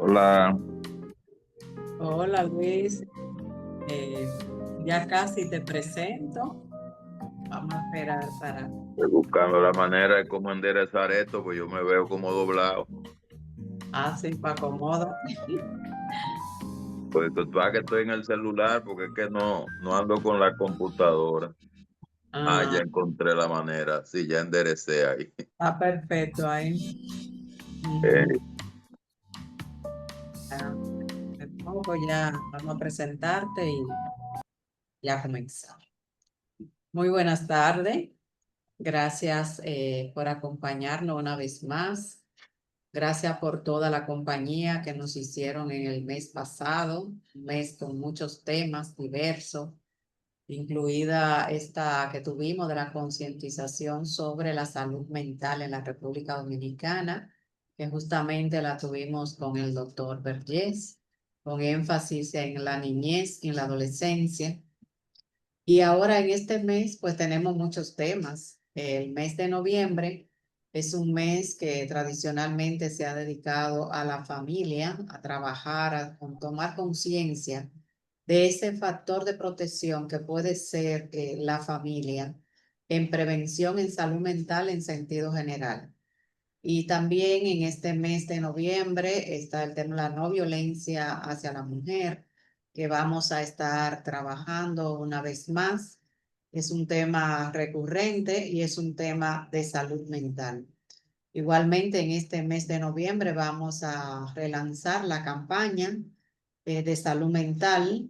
Hola, Hola Luis. Eh, ya casi te presento. Vamos a esperar para estoy buscando la manera de cómo enderezar esto, pues yo me veo como doblado. así para acomodo. Pues total que estoy en el celular porque es que no ando con la computadora. Ah, ya Ah, encontré la manera. Sí, ya enderecé ahí. está perfecto ahí. Eh, Ujú. Ya, de poco ya vamos a presentarte y ya comenzar. Muy buenas tardes. Gracias por acompañarnos una vez más. Gracias por toda la compañía que nos hicieron en el mes pasado, un mes con muchos temas diversos, incluida esta que tuvimos de la concientización sobre la salud mental en la República Dominicana, que justamente la tuvimos con el doctor Vergés, con énfasis en la niñez y en la adolescencia. Y ahora en este mes, pues tenemos muchos temas. El mes de noviembre es un mes que tradicionalmente se ha dedicado a la familia, a trabajar, a tomar conciencia de ese factor de protección que puede ser la familia en prevención en salud mental en sentido general. Y también en este mes de noviembre está el tema de la no violencia hacia la mujer, que vamos a estar trabajando una vez más. Es un tema recurrente y es un tema de salud mental. Igualmente, en este mes de noviembre vamos a relanzar la campaña de salud mental.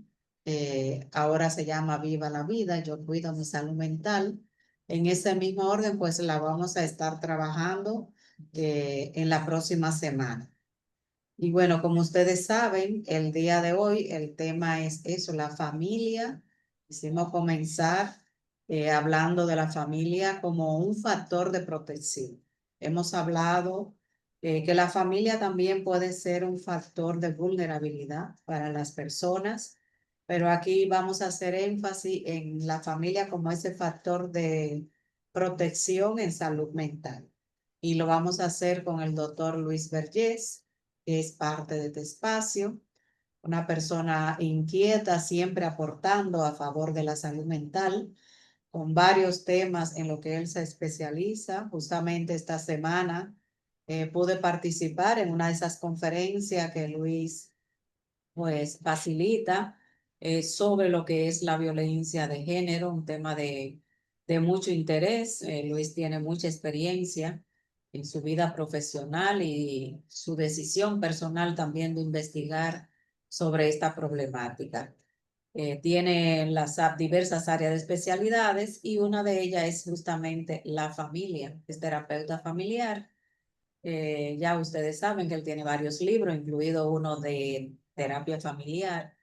Ahora se llama Viva la Vida, yo cuido mi salud mental. En ese mismo orden, pues la vamos a estar trabajando en la próxima semana. Y bueno, como ustedes saben, el día de hoy el tema es eso, la familia. Hicimos comenzar hablando de la familia como un factor de protección. Hemos hablado que la familia también puede ser un factor de vulnerabilidad para las personas, pero aquí vamos a hacer énfasis en la familia como ese factor de protección en salud mental. Y lo vamos a hacer con el doctor Luis Vergés, que es parte de este espacio, una persona inquieta, siempre aportando a favor de la salud mental, con varios temas en lo que él se especializa. Justamente esta semana pude participar en una de esas conferencias que Luis pues facilita sobre lo que es la violencia de género, un tema de mucho interés. Luis tiene mucha experiencia en su vida profesional y su decisión personal también de investigar sobre esta problemática. Tiene diversas áreas de especialidades y una de ellas es justamente la familia, es terapeuta familiar. Ya ustedes saben que él tiene varios libros, incluido uno de terapia familiar.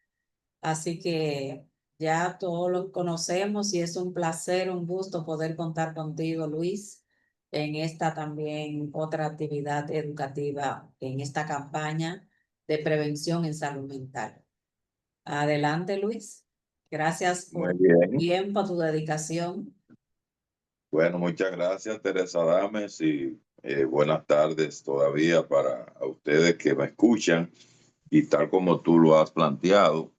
Así que ya todos lo conocemos y es un placer, un gusto poder contar contigo, Luis, en esta también otra actividad educativa, en esta campaña de prevención en salud mental. Adelante, Luis. Gracias muy por tu bien. tiempo, tu dedicación. Bueno, muchas gracias, Teresa Dames, y buenas tardes todavía para a ustedes que me escuchan. Y tal como tú lo has planteado,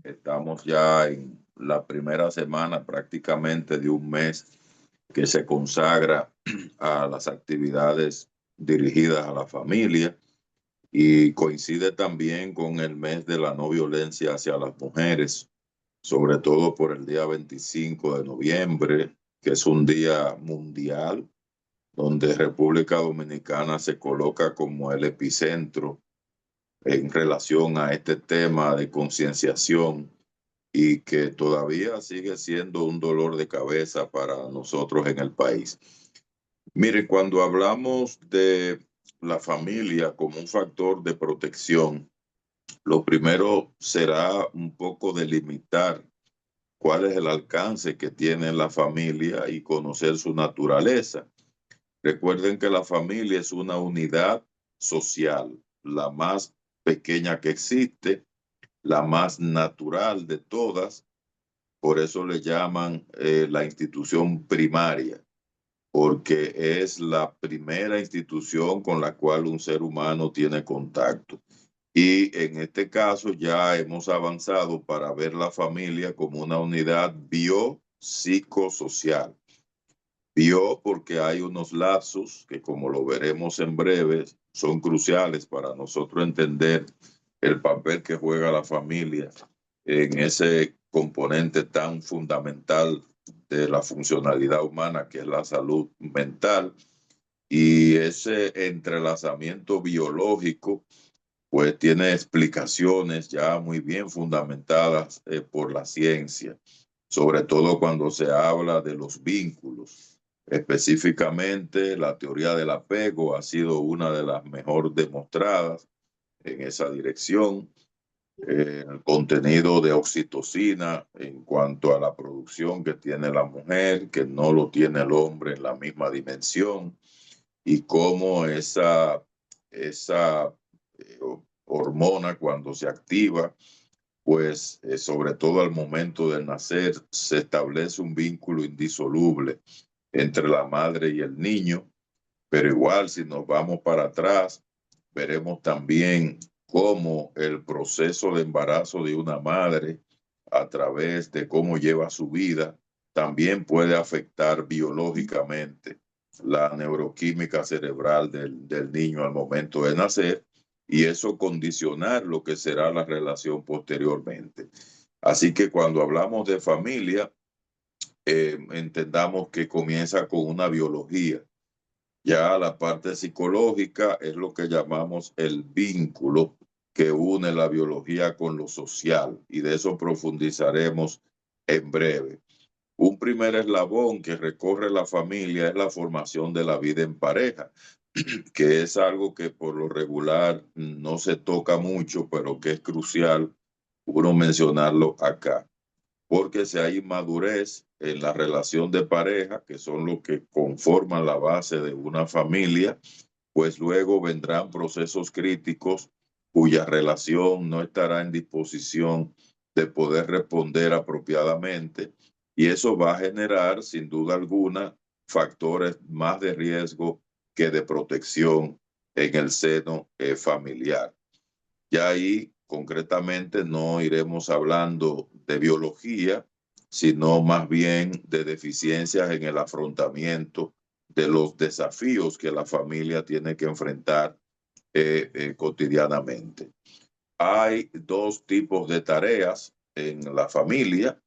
estamos ya en la primera semana prácticamente de un mes que se consagra a las actividades dirigidas a la familia y coincide también con el mes de la no violencia hacia las mujeres, sobre todo por el día 25 de noviembre, que es un día mundial donde República Dominicana se coloca como el epicentro en relación a este tema de concienciación y que todavía sigue siendo un dolor de cabeza para nosotros en el país. Mire, cuando hablamos de la familia como un factor de protección, lo primero será un poco delimitar cuál es el alcance que tiene la familia y conocer su naturaleza. Recuerden que la familia es una unidad social, la más pequeña que existe, la más natural de todas. Por eso le llaman la institución primaria, porque es la primera institución con la cual un ser humano tiene contacto. Y en este caso ya hemos avanzado para ver la familia como una unidad biopsicosocial. Bio porque hay unos lazos que, como lo veremos en breve, son cruciales para nosotros entender el papel que juega la familia en ese componente tan fundamental de la funcionalidad humana que es la salud mental. Y ese entrelazamiento biológico pues tiene explicaciones ya muy bien fundamentadas por la ciencia, sobre todo cuando se habla de los vínculos. Específicamente, la teoría del apego ha sido una de las mejor demostradas en esa dirección. El contenido de oxitocina en cuanto a la producción que tiene la mujer, que no lo tiene el hombre en la misma dimensión, y cómo esa hormona cuando se activa, pues sobre todo al momento de nacer, se establece un vínculo indisoluble entre la madre y el niño, pero igual si nos vamos para atrás, veremos también cómo el proceso de embarazo de una madre a través de cómo lleva su vida también puede afectar biológicamente la neuroquímica cerebral del niño al momento de nacer y eso condicionar lo que será la relación posteriormente. Así que cuando hablamos de familia, entendamos que comienza con una biología. Ya la parte psicológica es lo que llamamos el vínculo que une la biología con lo social y de eso profundizaremos en breve. Un primer eslabón que recorre la familia es la formación de la vida en pareja, que es algo que por lo regular no se toca mucho, pero que es crucial uno mencionarlo acá porque si hay inmadurez en la relación de pareja, que son los que conforman la base de una familia, pues luego vendrán procesos críticos cuya relación no estará en disposición de poder responder apropiadamente y eso va a generar sin duda alguna factores más de riesgo que de protección en el seno familiar. Ya ahí concretamente no iremos hablando de biología, sino más bien de deficiencias en el afrontamiento de los desafíos que la familia tiene que enfrentar cotidianamente. Hay dos tipos de tareas en la familia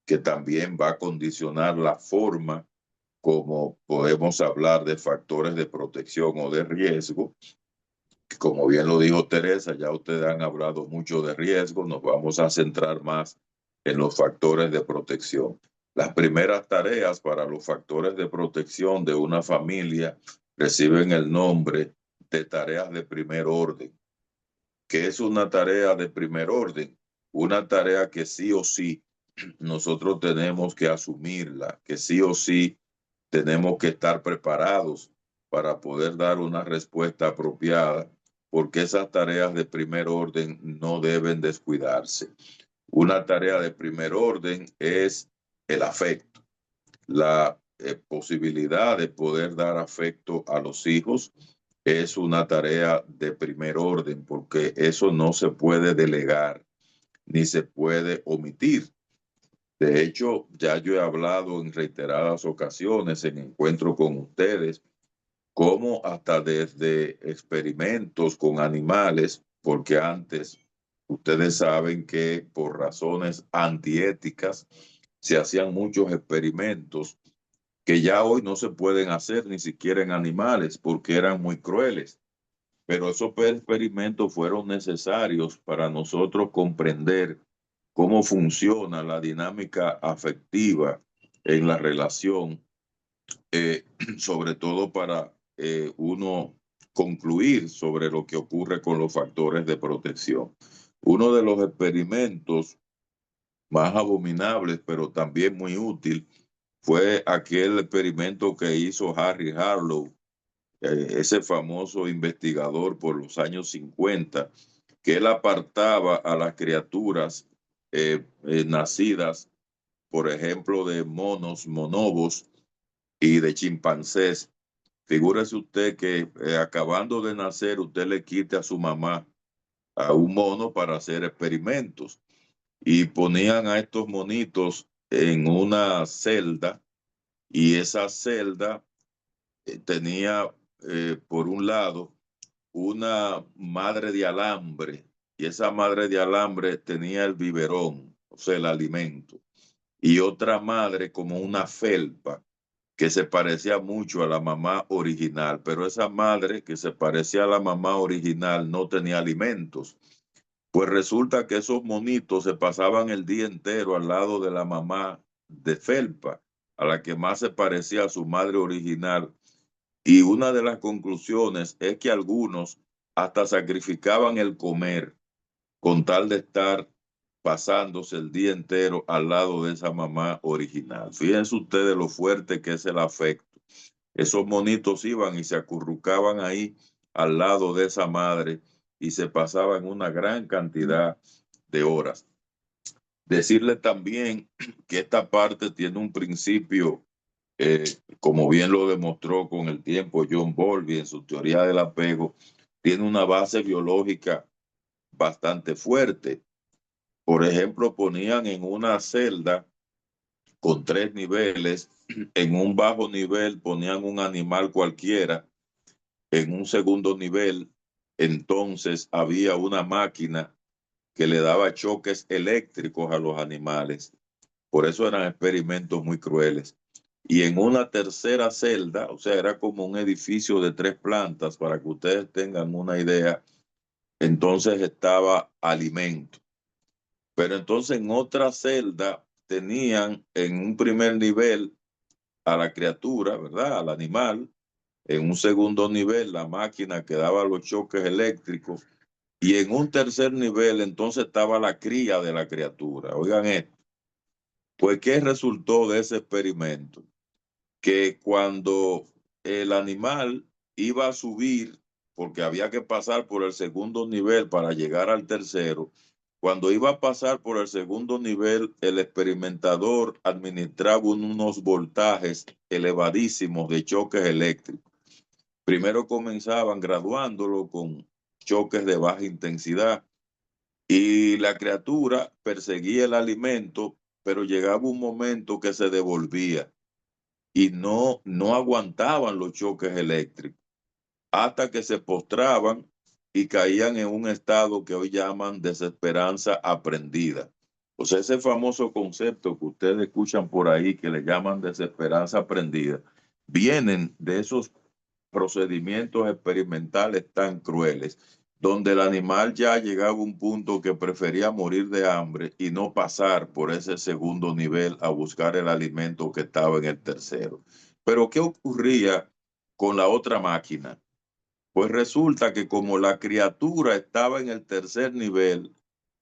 que también va a condicionar la forma como podemos hablar de factores de protección o de riesgo. Como bien lo dijo Teresa, ya ustedes han hablado mucho de riesgo, nos vamos a centrar más en los factores de protección. Las primeras tareas para los factores de protección de una familia reciben el nombre de tareas de primer orden. ¿Qué es una tarea de primer orden? Una tarea que sí o sí nosotros tenemos que asumirla, que sí o sí tenemos que estar preparados para poder dar una respuesta apropiada, porque esas tareas de primer orden no deben descuidarse. Una tarea de primer orden es el afecto, la posibilidad de poder dar afecto a los hijos es una tarea de primer orden, porque eso no se puede delegar ni se puede omitir. De hecho, ya yo he hablado en reiteradas ocasiones en encuentro con ustedes, cómo hasta desde experimentos con animales, porque antes ustedes saben que por razones antiéticas se hacían muchos experimentos que ya hoy no se pueden hacer ni siquiera en animales porque eran muy crueles. Pero esos experimentos fueron necesarios para nosotros comprender cómo funciona la dinámica afectiva en la relación, sobre todo para uno concluir sobre lo que ocurre con los factores de protección. Uno de los experimentos más abominables, pero también muy útil, fue aquel experimento que hizo Harry Harlow, ese famoso investigador por los años 50, que él apartaba a las criaturas nacidas, por ejemplo, de monos, monobos y de chimpancés. Figúrese usted que acabando de nacer, usted le quite a su mamá a un mono para hacer experimentos y ponían a estos monitos en una celda y esa celda tenía por un lado una madre de alambre y esa madre de alambre tenía el biberón, o sea, el alimento, y otra madre como una felpa que se parecía mucho a la mamá original, pero esa madre que se parecía a la mamá original no tenía alimentos. Pues resulta que esos monitos se pasaban el día entero al lado de la mamá de felpa, a la que más se parecía a su madre original. Y una de las conclusiones es que algunos hasta sacrificaban el comer con tal de estar pasándose el día entero al lado de esa mamá original. Fíjense ustedes lo fuerte que es el afecto. Esos monitos iban y se acurrucaban ahí al lado de esa madre y se pasaban una gran cantidad de horas. Decirle también que esta parte tiene un principio, como bien lo demostró con el tiempo John Bowlby en su teoría del apego, tiene una base biológica bastante fuerte. Por ejemplo, ponían en una celda con 3 niveles, en un bajo nivel ponían un animal cualquiera, en un segundo nivel entonces había una máquina que le daba choques eléctricos a los animales. Por eso eran experimentos muy crueles. Y en una tercera celda, o sea, era como un edificio de 3 plantas, para que ustedes tengan una idea, entonces estaba alimento. Pero entonces en otra celda tenían en un primer nivel a la criatura, ¿verdad? Al animal. En un segundo nivel la máquina que daba los choques eléctricos. Y en un tercer nivel entonces estaba la cría de la criatura. Oigan esto. Pues, ¿qué resultó de ese experimento? Que cuando el animal iba a subir, porque había que pasar por el segundo nivel para llegar al tercero, cuando iba a pasar por el segundo nivel, el experimentador administraba unos voltajes elevadísimos de choques eléctricos. Primero comenzaban graduándolo con choques de baja intensidad y la criatura perseguía el alimento, pero llegaba un momento que se devolvía y no aguantaban los choques eléctricos hasta que se postraban y caían en un estado que hoy llaman desesperanza aprendida. O sea, ese famoso concepto que ustedes escuchan por ahí que le llaman desesperanza aprendida, vienen de esos procedimientos experimentales tan crueles, donde el animal ya llegaba a un punto que prefería morir de hambre y no pasar por ese segundo nivel a buscar el alimento que estaba en el tercero. Pero ¿qué ocurría con la otra máquina? Pues resulta que como la criatura estaba en el tercer nivel,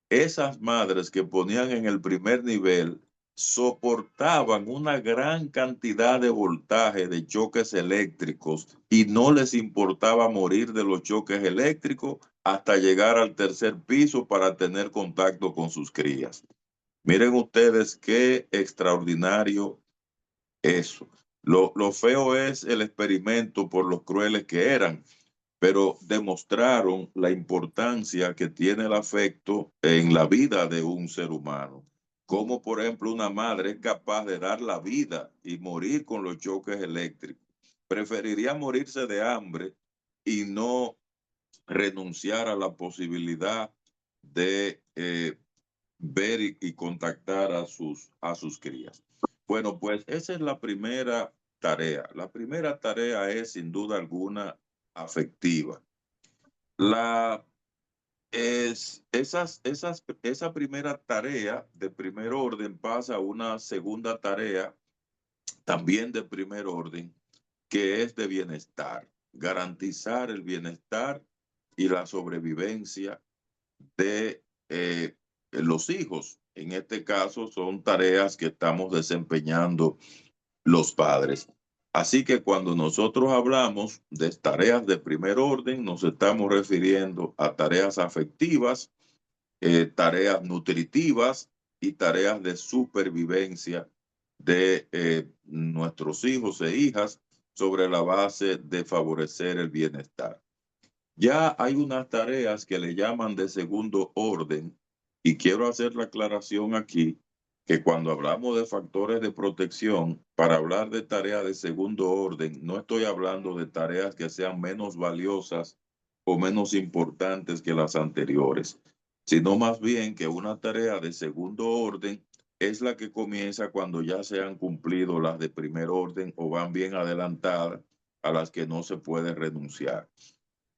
esas madres que ponían en el primer nivel soportaban una gran cantidad de voltaje de choques eléctricos y no les importaba morir de los choques eléctricos hasta llegar al tercer piso para tener contacto con sus crías. Miren ustedes qué extraordinario eso. Lo feo es el experimento por los crueles que eran, pero demostraron la importancia que tiene el afecto en la vida de un ser humano. Como por ejemplo una madre es capaz de dar la vida y morir con los choques eléctricos. Preferiría morirse de hambre y no renunciar a la posibilidad de ver y contactar a sus crías. Bueno, pues esa es la primera tarea. La primera tarea es sin duda alguna afectiva. La, esa primera tarea de primer orden pasa a una segunda tarea también de primer orden, que es de bienestar, garantizar el bienestar y la sobrevivencia de los hijos. En este caso son tareas que estamos desempeñando los padres. Así que cuando nosotros hablamos de tareas de primer orden, nos estamos refiriendo a tareas afectivas, tareas nutritivas y tareas de supervivencia de nuestros hijos e hijas sobre la base de favorecer el bienestar. Ya hay unas tareas que le llaman de segundo orden y quiero hacer la aclaración aquí que cuando hablamos de factores de protección, para hablar de tareas de segundo orden, no estoy hablando de tareas que sean menos valiosas o menos importantes que las anteriores, sino más bien que una tarea de segundo orden es la que comienza cuando ya se han cumplido las de primer orden o van bien adelantadas a las que no se puede renunciar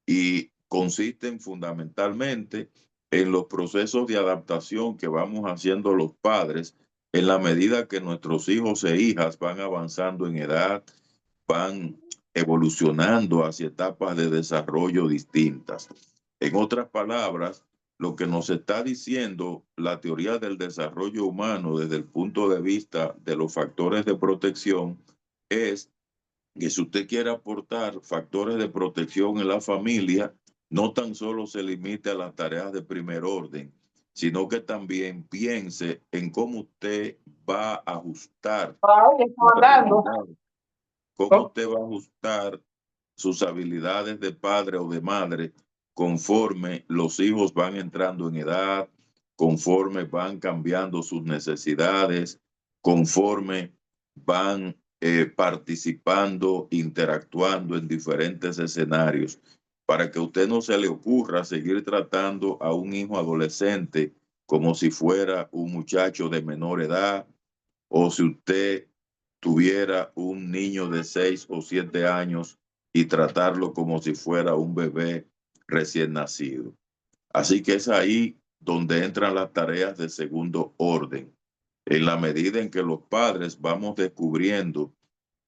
y consisten fundamentalmente en los procesos de adaptación que vamos haciendo los padres en la medida que nuestros hijos e hijas van avanzando en edad, van evolucionando hacia etapas de desarrollo distintas. En otras palabras, lo que nos está diciendo la teoría del desarrollo humano desde el punto de vista de los factores de protección es que si usted quiere aportar factores de protección en la familia, no tan solo se limite a las tareas de primer orden, sino que también piense en cómo usted va a ajustar sus habilidades, cómo usted va a ajustar sus habilidades de padre o de madre conforme los hijos van entrando en edad, conforme van cambiando sus necesidades, conforme van participando, interactuando en diferentes escenarios, para que a usted no se le ocurra seguir tratando a un hijo adolescente como si fuera un muchacho de menor edad, o si usted tuviera un niño de 6 o 7 años y tratarlo como si fuera un bebé recién nacido. Así que es ahí donde entran las tareas de segundo orden. En la medida en que los padres vamos descubriendo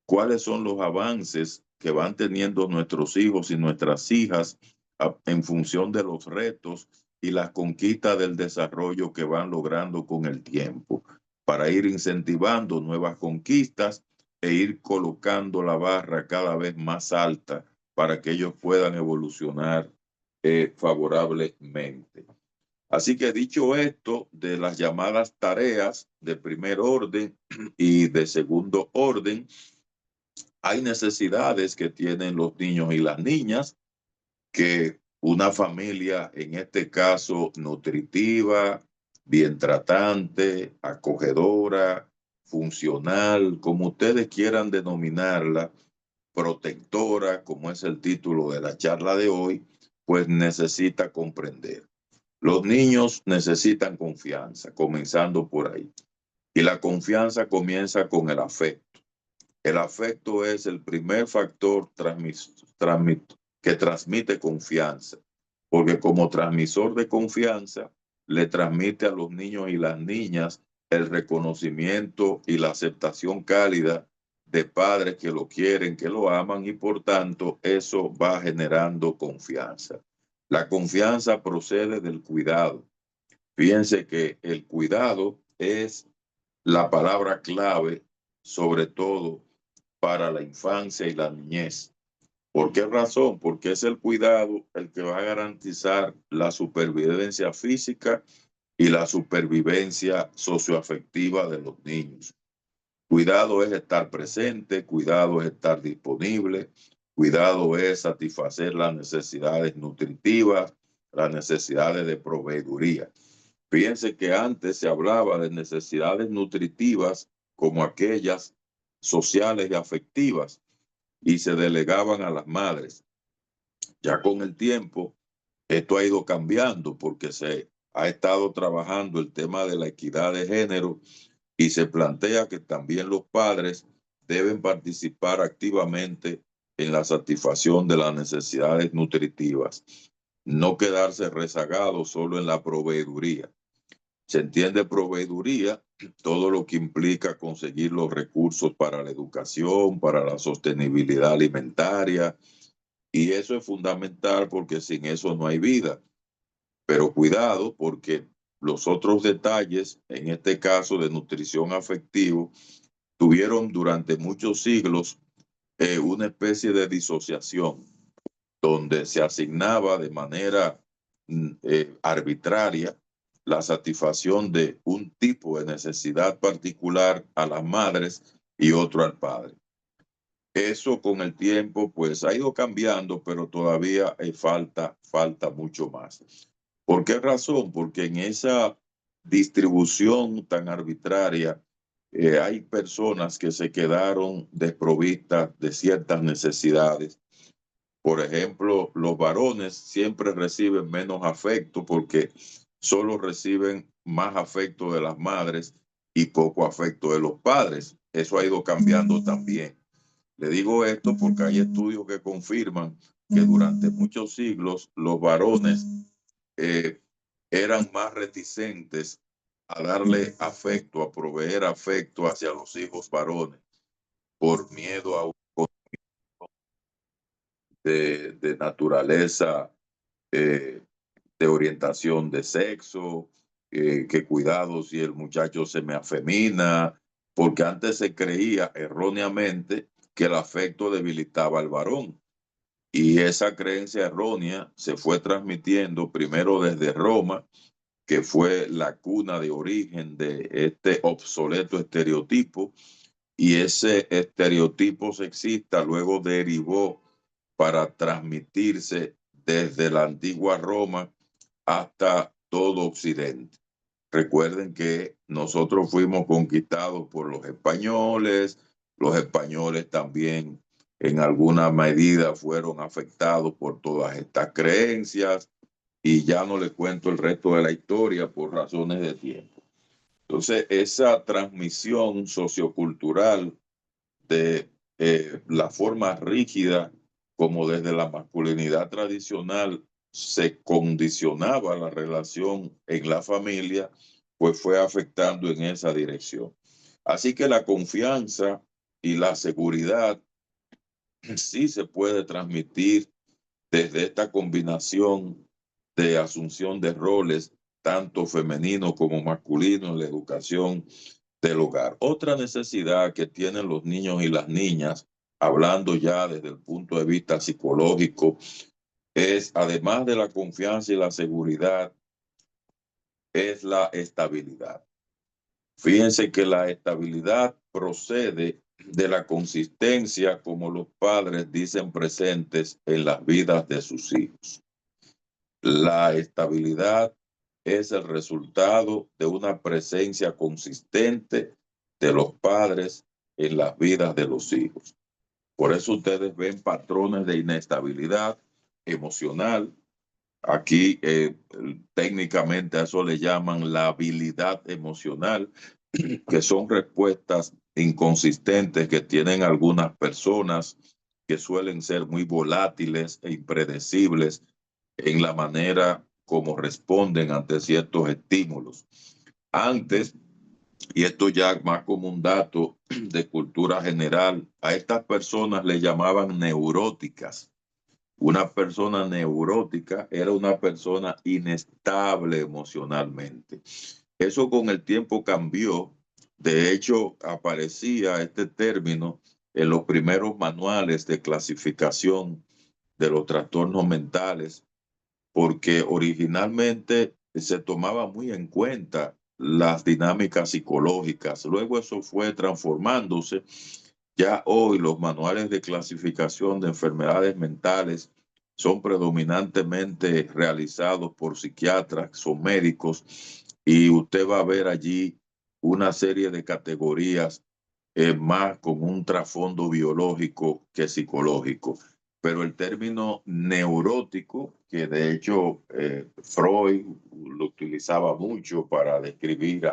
cuáles son los avances que van teniendo nuestros hijos y nuestras hijas en función de los retos y las conquistas del desarrollo que van logrando con el tiempo, para ir incentivando nuevas conquistas e ir colocando la barra cada vez más alta para que ellos puedan evolucionar favorablemente. Así que dicho esto de las llamadas tareas de primer orden y de segundo orden, hay necesidades que tienen los niños y las niñas, que una familia, en este caso nutritiva, bien tratante, acogedora, funcional, como ustedes quieran denominarla, protectora, como es el título de la charla de hoy, pues necesita comprender. Los niños necesitan confianza, comenzando por ahí. Y la confianza comienza con el afecto. El afecto es el primer factor que transmite confianza, porque como transmisor de confianza le transmite a los niños y las niñas el reconocimiento y la aceptación cálida de padres que lo quieren, que lo aman y por tanto eso va generando confianza. La confianza procede del cuidado. Fíjense que el cuidado es la palabra clave, sobre todo para la infancia y la niñez. ¿Por qué razón? Porque es el cuidado el que va a garantizar la supervivencia física y la supervivencia socioafectiva de los niños. Cuidado es estar presente, cuidado es estar disponible, cuidado es satisfacer las necesidades nutritivas, las necesidades de proveeduría. Fíjense que antes se hablaba de necesidades nutritivas como aquellas sociales y afectivas y se delegaban a las madres. Ya con el tiempo, esto ha ido cambiando porque se ha estado trabajando el tema de la equidad de género y se plantea que también los padres deben participar activamente en la satisfacción de las necesidades nutritivas, no quedarse rezagados solo en la proveeduría. Se entiende proveeduría, todo lo que implica conseguir los recursos para la educación, para la sostenibilidad alimentaria, y eso es fundamental porque sin eso no hay vida. Pero cuidado porque los otros detalles, en este caso de nutrición afectiva, tuvieron durante muchos siglos una especie de disociación, donde se asignaba de manera arbitraria la satisfacción de un tipo de necesidad particular a las madres y otro al padre. Eso con el tiempo pues ha ido cambiando, pero todavía falta mucho más. ¿Por qué razón? Porque en esa distribución tan arbitraria hay personas que se quedaron desprovistas de ciertas necesidades. Por ejemplo, los varones siempre reciben menos afecto porque solo reciben más afecto de las madres y poco afecto de los padres. Eso ha ido cambiando también. Le digo esto porque hay estudios que confirman que durante muchos siglos los varones eh, eran más reticentes a darle afecto, a proveer afecto hacia los hijos varones por miedo a un de naturaleza, eh, de orientación de sexo, que cuidado si el muchacho se me afemina, porque antes se creía erróneamente que el afecto debilitaba al varón. Y esa creencia errónea se fue transmitiendo primero desde Roma, que fue la cuna de origen de este obsoleto estereotipo, y ese estereotipo sexista luego derivó para transmitirse desde la antigua Roma hasta todo Occidente. Recuerden que nosotros fuimos conquistados por los españoles también en alguna medida fueron afectados por todas estas creencias y ya no les cuento el resto de la historia por razones de tiempo. Entonces, esa transmisión sociocultural de la forma rígida como desde la masculinidad tradicional se condicionaba la relación en la familia, pues fue afectando en esa dirección. Así que la confianza y la seguridad sí se puede transmitir desde esta combinación de asunción de roles, tanto femenino como masculino, en la educación del hogar. Otra necesidad que tienen los niños y las niñas, hablando ya desde el punto de vista psicológico, es, además de la confianza y la seguridad, es la estabilidad. Fíjense que la estabilidad procede de la consistencia como los padres dicen presentes en las vidas de sus hijos. La estabilidad es el resultado de una presencia consistente de los padres en las vidas de los hijos. Por eso ustedes ven patrones de inestabilidad emocional. Aquí técnicamente a eso le llaman la habilidad emocional, que son respuestas inconsistentes que tienen algunas personas que suelen ser muy volátiles e impredecibles en la manera como responden ante ciertos estímulos. Antes, y esto ya más como un dato de cultura general, a estas personas le llamaban neuróticas. Una persona neurótica era una persona inestable emocionalmente. Eso con el tiempo cambió. De hecho, aparecía este término en los primeros manuales de clasificación de los trastornos mentales, porque originalmente se tomaba muy en cuenta las dinámicas psicológicas. Luego eso fue transformándose. Ya hoy los manuales de clasificación de enfermedades mentales son predominantemente realizados por psiquiatras, son médicos, y usted va a ver allí una serie de categorías más con un trasfondo biológico que psicológico. Pero el término neurótico, que de hecho Freud lo utilizaba mucho para describir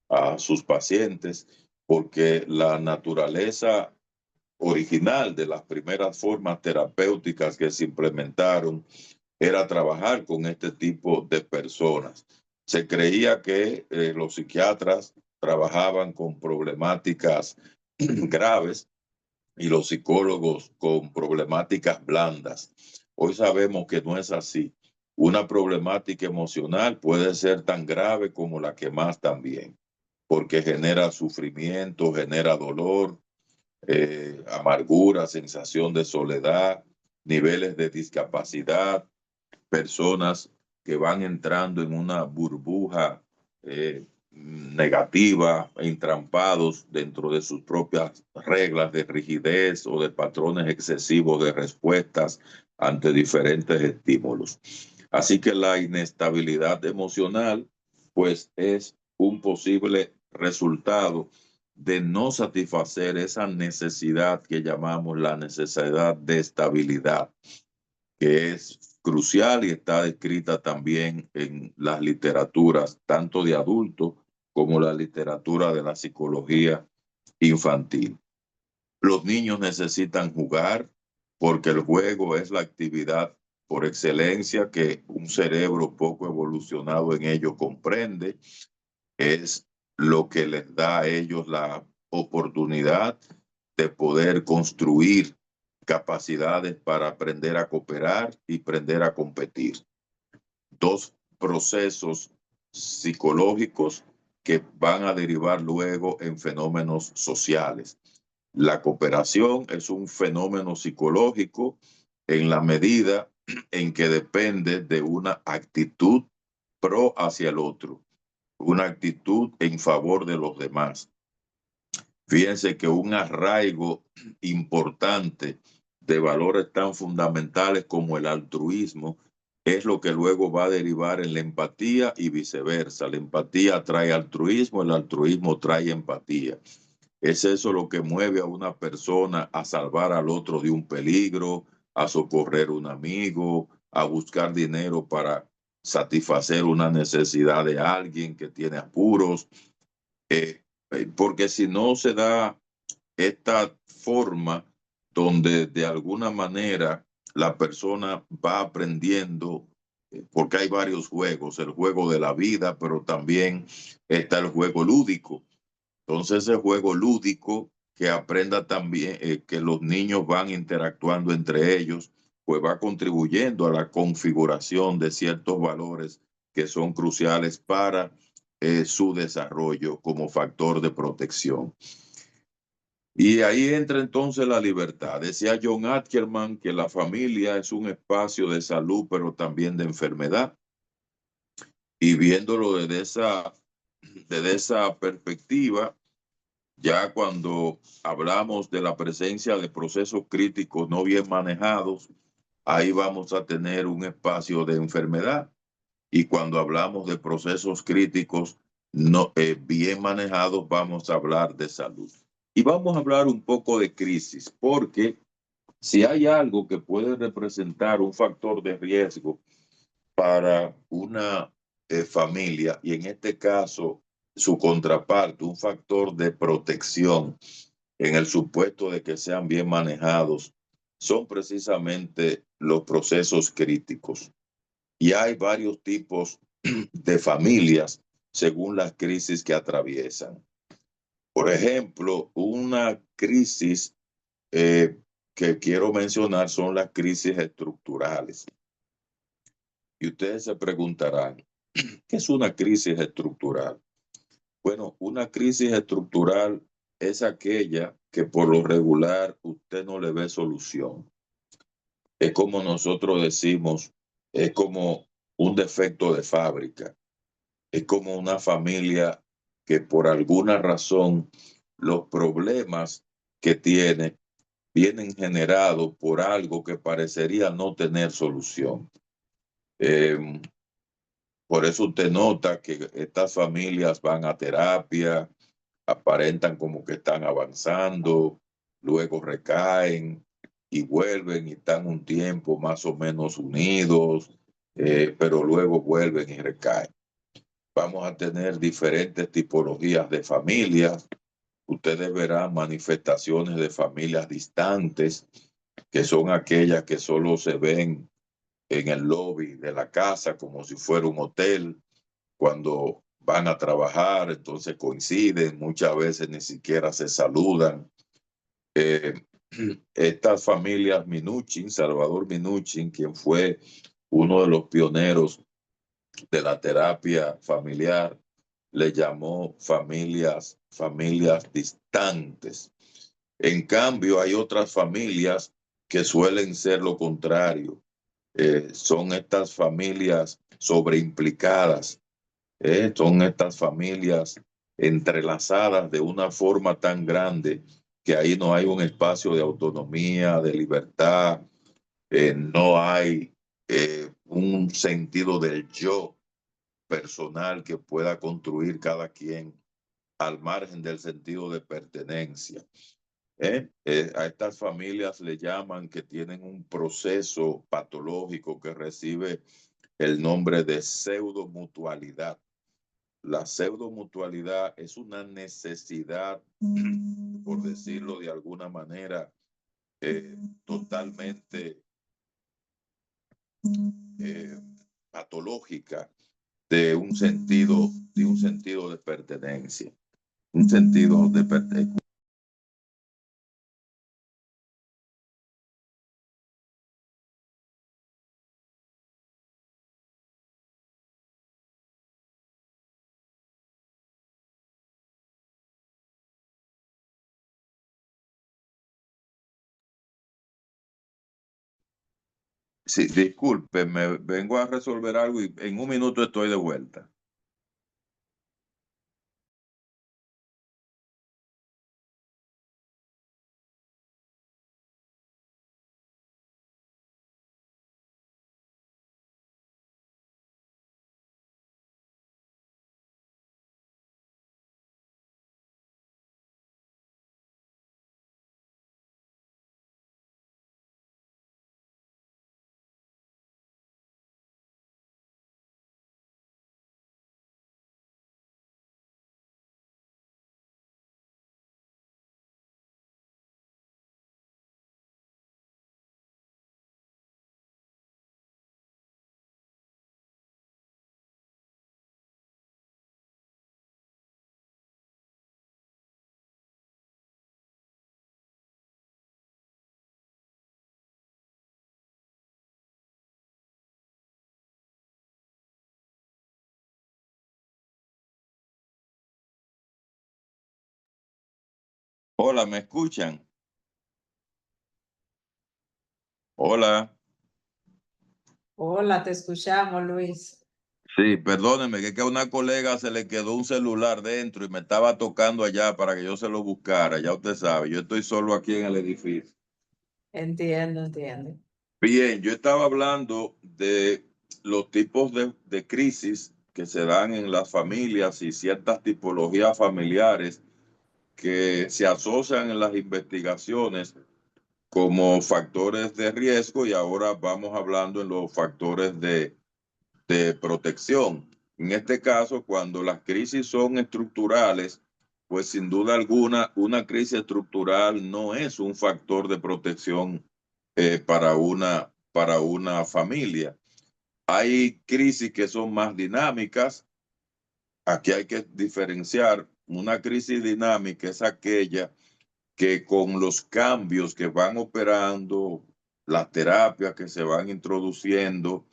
a sus pacientes, porque la naturaleza original de las primeras formas terapéuticas que se implementaron era trabajar con este tipo de personas. Se creía que los psiquiatras trabajaban con problemáticas graves y los psicólogos con problemáticas blandas. Hoy sabemos que no es así. Una problemática emocional puede ser tan grave como la que más también, porque genera sufrimiento, genera dolor, amargura, sensación de soledad, niveles de discapacidad, personas que van entrando en una burbuja negativa, entrampados dentro de sus propias reglas de rigidez o de patrones excesivos de respuestas ante diferentes estímulos. Así que la inestabilidad emocional, pues, es un posible resultado de no satisfacer esa necesidad que llamamos la necesidad de estabilidad, que es crucial y está descrita también en las literaturas, tanto de adultos como la literatura de la psicología infantil. Los niños necesitan jugar porque el juego es la actividad por excelencia que un cerebro poco evolucionado en ello comprende. Es lo que les da a ellos la oportunidad de poder construir capacidades para aprender a cooperar y aprender a competir. Dos procesos psicológicos que van a derivar luego en fenómenos sociales. La cooperación es un fenómeno psicológico en la medida en que depende de una actitud pro hacia el otro, una actitud en favor de los demás. Fíjense que un arraigo importante de valores tan fundamentales como el altruismo es lo que luego va a derivar en la empatía y viceversa. La empatía trae altruismo, el altruismo trae empatía. Es eso lo que mueve a una persona a salvar al otro de un peligro, a socorrer a un amigo, a buscar dinero para satisfacer una necesidad de alguien que tiene apuros. Porque si no se da esta forma donde de alguna manera la persona va aprendiendo, porque hay varios juegos, el juego de la vida, pero también está el juego lúdico. Entonces ese juego lúdico que aprenda también, que los niños van interactuando entre ellos, pues va contribuyendo a la configuración de ciertos valores que son cruciales para su desarrollo como factor de protección. Y ahí entra entonces la libertad. Decía John Ackerman que la familia es un espacio de salud, pero también de enfermedad. Y viéndolo desde esa perspectiva, ya cuando hablamos de la presencia de procesos críticos no bien manejados, ahí vamos a tener un espacio de enfermedad. Y cuando hablamos de procesos críticos no bien manejados, vamos a hablar de salud. Y vamos a hablar un poco de crisis, porque si hay algo que puede representar un factor de riesgo para una familia, y en este caso su contraparte, un factor de protección en el supuesto de que sean bien manejados, son precisamente los procesos críticos. Y hay varios tipos de familias según las crisis que atraviesan. Por ejemplo, una crisis que quiero mencionar son las crisis estructurales. Y ustedes se preguntarán, ¿qué es una crisis estructural? Bueno, una crisis estructural es aquella que por lo regular usted no le ve solución. Es como nosotros decimos, es como un defecto de fábrica. Es como una familia que por alguna razón los problemas que tiene vienen generados por algo que parecería no tener solución. Eh, por eso usted nota que estas familias van a terapia, aparentan como que están avanzando, luego recaen y vuelven y están un tiempo más o menos unidos, pero luego vuelven y recaen. Vamos a tener diferentes tipologías de familias. Ustedes verán manifestaciones de familias distantes, que son aquellas que solo se ven en el lobby de la casa como si fuera un hotel. Cuando van a trabajar, entonces coinciden, muchas veces ni siquiera se saludan. Eh, Estas familias Minuchin, Salvador Minuchin, quien fue uno de los pioneros de la terapia familiar, le llamó familias distantes. En cambio, hay otras familias que suelen ser lo contrario. Son estas familias sobreimplicadas, Son estas familias entrelazadas de una forma tan grande que ahí no hay un espacio de autonomía, de libertad, no hay un sentido del yo personal que pueda construir cada quien al margen del sentido de pertenencia. A estas familias le llaman que tienen un proceso patológico que recibe el nombre de pseudomutualidad. La pseudomutualidad es una necesidad, por decirlo de alguna manera, totalmente patológica de un sentido de pertenencia, un sentido de pertenencia. Sí, disculpe, me vengo a resolver algo y en un minuto estoy de vuelta. Hola, ¿me escuchan? Hola. Hola, te escuchamos, Luis. Sí, perdóneme, que es que a una colega se le quedó un celular dentro y me estaba tocando allá para que yo se lo buscara. Ya usted sabe, yo estoy solo aquí en el edificio. Entiendo, entiendo. Bien, yo estaba hablando de los tipos de crisis que se dan en las familias y ciertas tipologías familiares que se asocian en las investigaciones como factores de riesgo y ahora vamos hablando en los factores de protección. En este caso, cuando las crisis son estructurales, pues sin duda alguna, una crisis estructural no es un factor de protección para una familia. Hay crisis que son más dinámicas. Aquí hay que diferenciar. Una crisis dinámica es aquella que con los cambios que van operando, las terapias que se van introduciendo,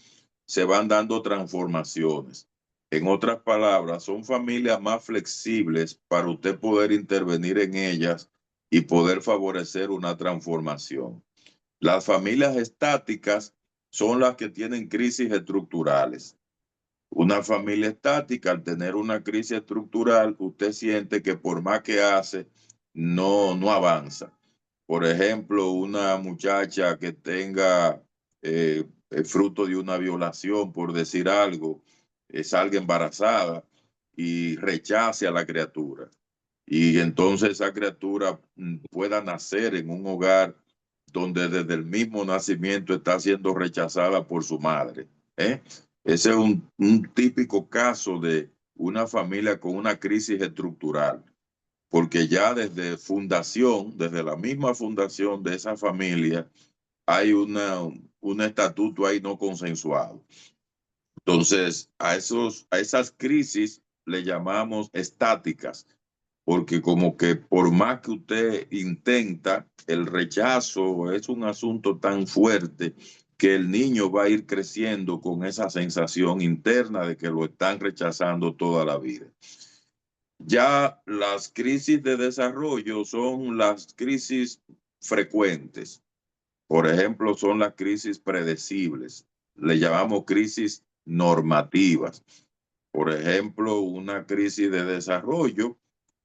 se van dando transformaciones. En otras palabras, son familias más flexibles para usted poder intervenir en ellas y poder favorecer una transformación. Las familias estáticas son las que tienen crisis estructurales. Una familia estática, al tener una crisis estructural, usted siente que por más que hace, no avanza. Por ejemplo, una muchacha que tenga el fruto de una violación, por decir algo, salga embarazada y rechace a la criatura. Y entonces esa criatura pueda nacer en un hogar donde desde el mismo nacimiento está siendo rechazada por su madre. ¿Eh? Ese es un típico caso de una familia con una crisis estructural, porque ya desde fundación, desde la misma fundación de esa familia, hay un estatuto ahí no consensuado. Entonces, a esas crisis le llamamos estáticas, porque como que por más que usted intenta, el rechazo es un asunto tan fuerte que el niño va a ir creciendo con esa sensación interna de que lo están rechazando toda la vida. Ya las crisis de desarrollo son las crisis frecuentes. Por ejemplo, son las crisis predecibles. Le llamamos crisis normativas. Por ejemplo, una crisis de desarrollo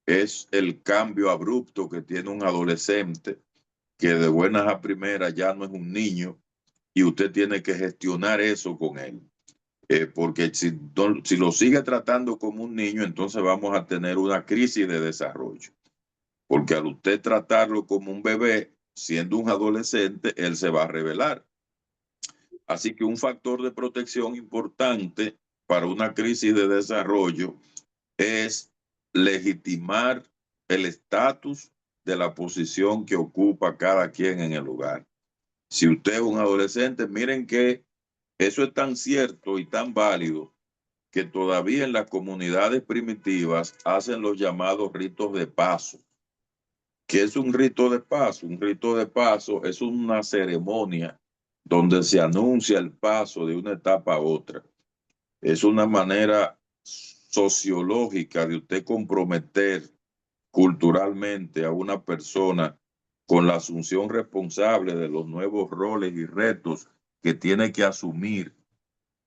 es el cambio abrupto que tiene un adolescente que de buenas a primeras ya no es un niño y usted tiene que gestionar eso con él. Porque si lo sigue tratando como un niño, entonces vamos a tener una crisis de desarrollo. Porque al usted tratarlo como un bebé, siendo un adolescente, él se va a rebelar. Así que un factor de protección importante para una crisis de desarrollo es legitimar el estatus de la posición que ocupa cada quien en el lugar. Si usted es un adolescente, miren que eso es tan cierto y tan válido que todavía en las comunidades primitivas hacen los llamados ritos de paso. ¿Qué es un rito de paso? Un rito de paso es una ceremonia donde se anuncia el paso de una etapa a otra. Es una manera sociológica de usted comprometer culturalmente a una persona con la asunción responsable de los nuevos roles y retos que tiene que asumir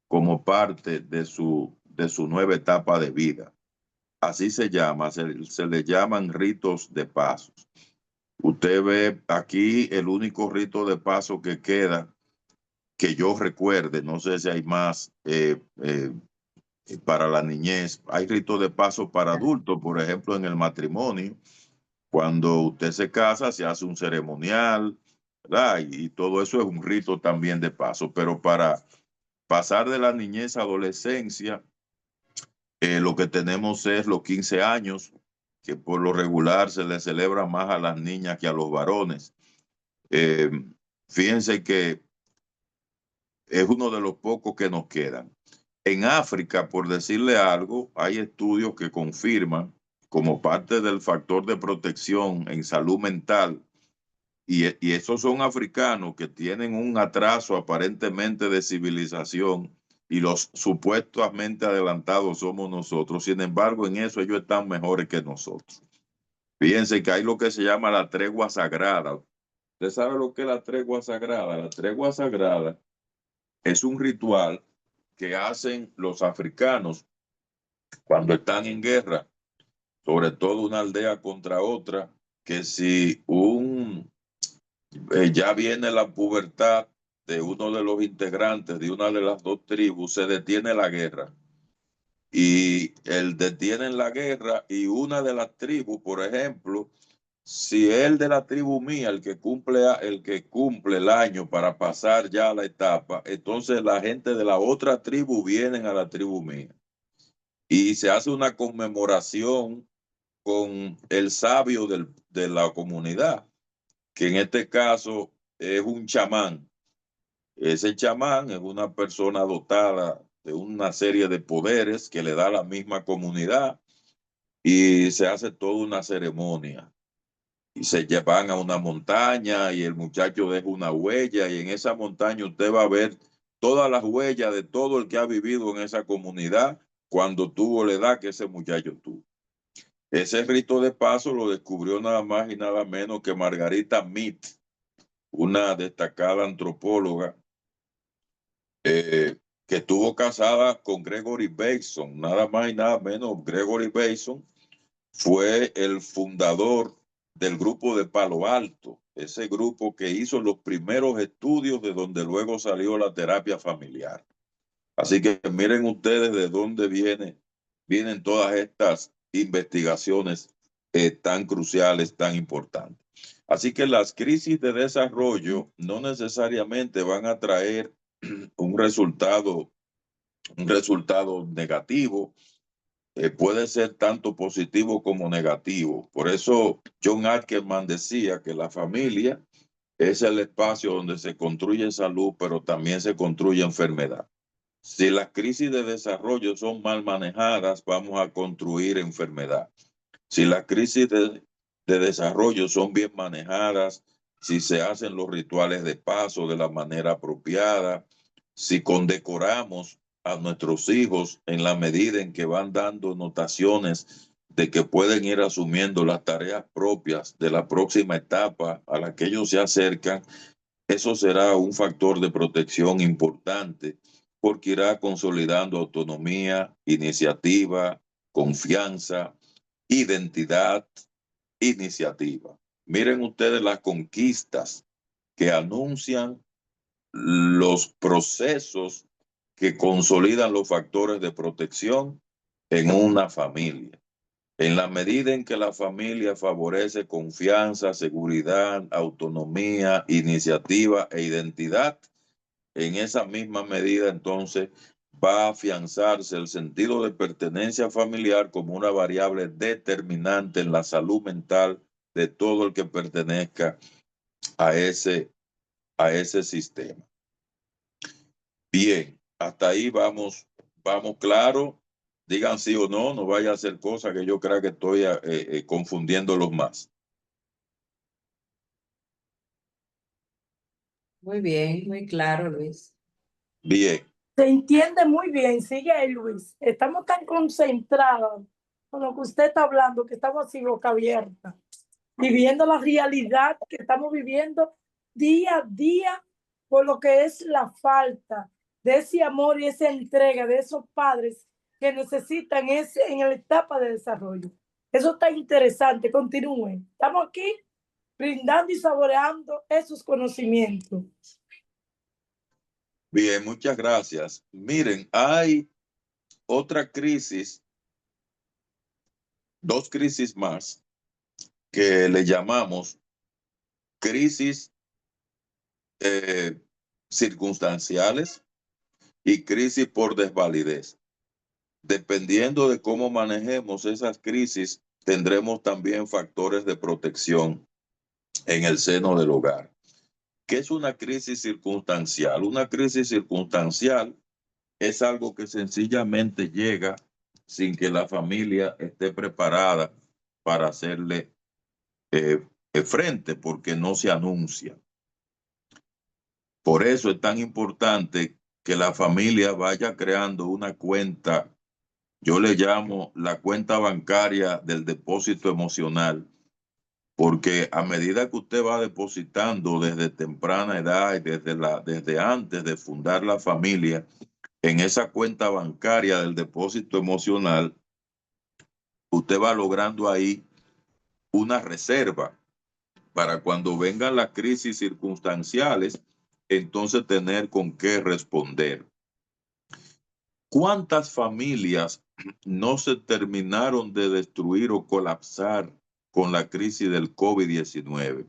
como parte de su nueva etapa de vida. Así se llama, se le llaman ritos de pasos. Usted ve aquí el único rito de paso que queda, que yo recuerde, no sé si hay más para la niñez. Hay ritos de paso para adultos, por ejemplo, en el matrimonio. Cuando usted se casa, se hace un ceremonial, ¿verdad? Y todo eso es un rito también de paso. Pero para pasar de la niñez a adolescencia, lo que tenemos es los 15 años, que por lo regular se le celebra más a las niñas que a los varones. Eh, Fíjense que es uno de los pocos que nos quedan. En África, por decirle algo, hay estudios que confirman como parte del factor de protección en salud mental, y esos son africanos que tienen un atraso aparentemente de civilización y los supuestamente adelantados somos nosotros. Sin embargo, en eso ellos están mejores que nosotros. Fíjense que hay lo que se llama la tregua sagrada. ¿Usted sabe lo que es la tregua sagrada? La tregua sagrada es un ritual que hacen los africanos cuando están en guerra, sobre todo una aldea contra otra, que si ya viene la pubertad de uno de los integrantes de una de las dos tribus, se detiene la guerra. Y él detiene la guerra y una de las tribus, por ejemplo, si el de la tribu mía, el que cumple el año para pasar ya la etapa, entonces la gente de la otra tribu vienen a la tribu mía. Y se hace una conmemoración con el sabio de la comunidad, que en este caso es un chamán. Ese chamán es una persona dotada de una serie de poderes que le da a la misma comunidad y se hace toda una ceremonia. Y se llevan a una montaña y el muchacho deja una huella y en esa montaña usted va a ver todas las huellas de todo el que ha vivido en esa comunidad cuando tuvo la edad que ese muchacho tuvo. Ese rito de paso lo descubrió nada más y nada menos que Margarita Mead, una destacada antropóloga que estuvo casada con Gregory Bateson, nada más y nada menos. Gregory Bateson fue el fundador del grupo de Palo Alto, ese grupo que hizo los primeros estudios de donde luego salió la terapia familiar. Así que miren ustedes de dónde vienen todas estas investigaciones tan cruciales, tan importantes. Así que las crisis de desarrollo no necesariamente van a traer un resultado, un resultado negativo. Puede ser tanto positivo como negativo. Por eso John Ackerman decía que la familia es el espacio donde se construye salud, pero también se construye enfermedad. Si las crisis de desarrollo son mal manejadas, vamos a construir enfermedad. Si las crisis de desarrollo son bien manejadas, si se hacen los rituales de paso de la manera apropiada, si condecoramos a nuestros hijos en la medida en que van dando notaciones de que pueden ir asumiendo las tareas propias de la próxima etapa a la que ellos se acercan, eso será un factor de protección importante porque irá consolidando autonomía, iniciativa, confianza, identidad, iniciativa. Miren ustedes las conquistas que anuncian los procesos que consolidan los factores de protección en una familia. En la medida en que la familia favorece confianza, seguridad, autonomía, iniciativa e identidad, en esa misma medida entonces va a afianzarse el sentido de pertenencia familiar como una variable determinante en la salud mental de todo el que pertenezca a ese sistema. Bien, hasta ahí vamos claro. Digan sí o no, no vaya a hacer cosas que yo crea que estoy confundiéndolos más. Muy bien, muy claro, Luis. Bien. Se entiende muy bien, sigue ahí, Luis. Estamos tan concentrados con lo que usted está hablando que estamos así boca abierta, viviendo la realidad que estamos viviendo día a día por lo que es la falta de ese amor y esa entrega de esos padres que necesitan en la etapa de desarrollo. Eso está interesante, continúen. Estamos aquí brindando y saboreando esos conocimientos. Bien, muchas gracias. Miren, hay otra crisis, dos crisis más, que le llamamos crisis circunstanciales y crisis por desvalidez. Dependiendo de cómo manejemos esas crisis, tendremos también factores de protección en el seno del hogar. ¿Qué es una crisis circunstancial? Una crisis circunstancial es algo que sencillamente llega sin que la familia esté preparada para hacerle frente, porque no se anuncia. Por eso es tan importante que la familia vaya creando una cuenta. Yo le llamo la cuenta bancaria del depósito emocional, porque a medida que usted va depositando desde temprana edad y desde antes de fundar la familia, en esa cuenta bancaria del depósito emocional, usted va logrando ahí una reserva para cuando vengan las crisis circunstanciales, entonces tener con qué responder. ¿Cuántas familias no se terminaron de destruir o colapsar con la crisis del COVID-19?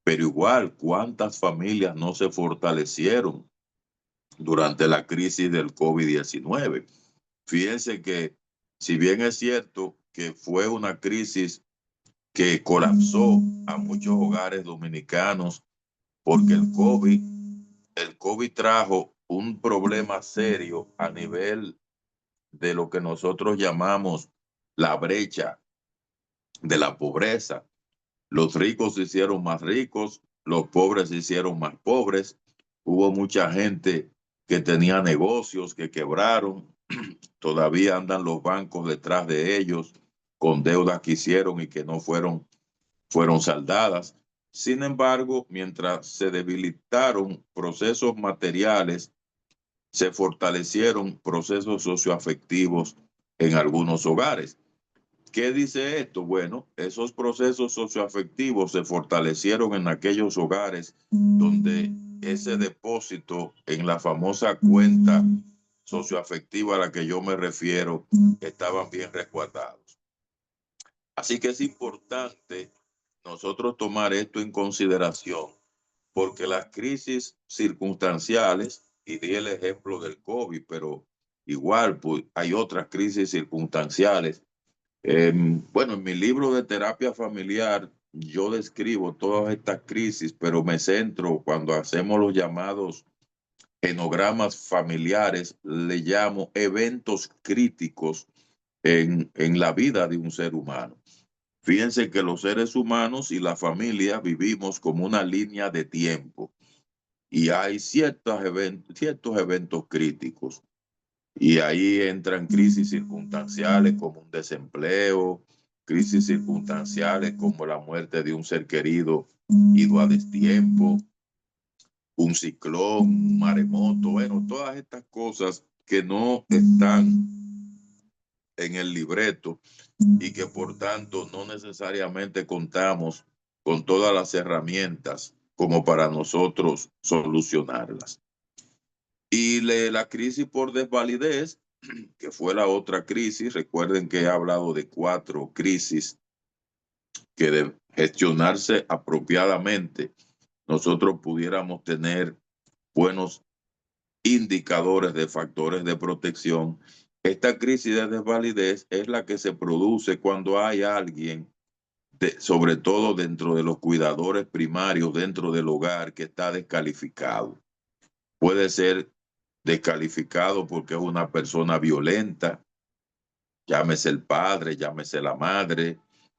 Pero igual, ¿cuántas familias no se fortalecieron durante la crisis del COVID-19? Fíjense que, si bien es cierto que fue una crisis que colapsó a muchos hogares dominicanos, porque el COVID trajo un problema serio a nivel de lo que nosotros llamamos la brecha de la pobreza. Los ricos se hicieron más ricos, los pobres se hicieron más pobres. Hubo mucha gente que tenía negocios que quebraron. Todavía andan los bancos detrás de ellos con deudas que hicieron y que no fueron saldadas. Sin embargo, mientras se debilitaron procesos materiales, se fortalecieron procesos socioafectivos en algunos hogares. ¿Qué dice esto? Bueno, esos procesos socioafectivos se fortalecieron en aquellos hogares donde ese depósito en la famosa cuenta socioafectiva a la que yo me refiero estaban bien resguardados. Así que es importante nosotros tomar esto en consideración, porque las crisis circunstanciales, y di el ejemplo del COVID, pero igual pues, hay otras crisis circunstanciales. Bueno, en mi libro de terapia familiar yo describo todas estas crisis, pero me centro cuando hacemos los llamados enogramas familiares, le llamo eventos críticos en la vida de un ser humano. Fíjense que los seres humanos y la familia vivimos como una línea de tiempo y hay ciertos eventos críticos. Y ahí entran crisis circunstanciales como un desempleo, crisis circunstanciales como la muerte de un ser querido ido a destiempo, un ciclón, un maremoto, bueno, todas estas cosas que no están en el libreto y que por tanto no necesariamente contamos con todas las herramientas como para nosotros solucionarlas. Y la crisis por desvalidez, que fue la otra crisis, recuerden que he hablado de 4 crisis que de gestionarse apropiadamente, nosotros pudiéramos tener buenos indicadores de factores de protección. Esta crisis de desvalidez es la que se produce cuando hay alguien, sobre todo dentro de los cuidadores primarios, dentro del hogar, que está descalificado. Puede ser descalificado porque es una persona violenta, llámese el padre, llámese la madre,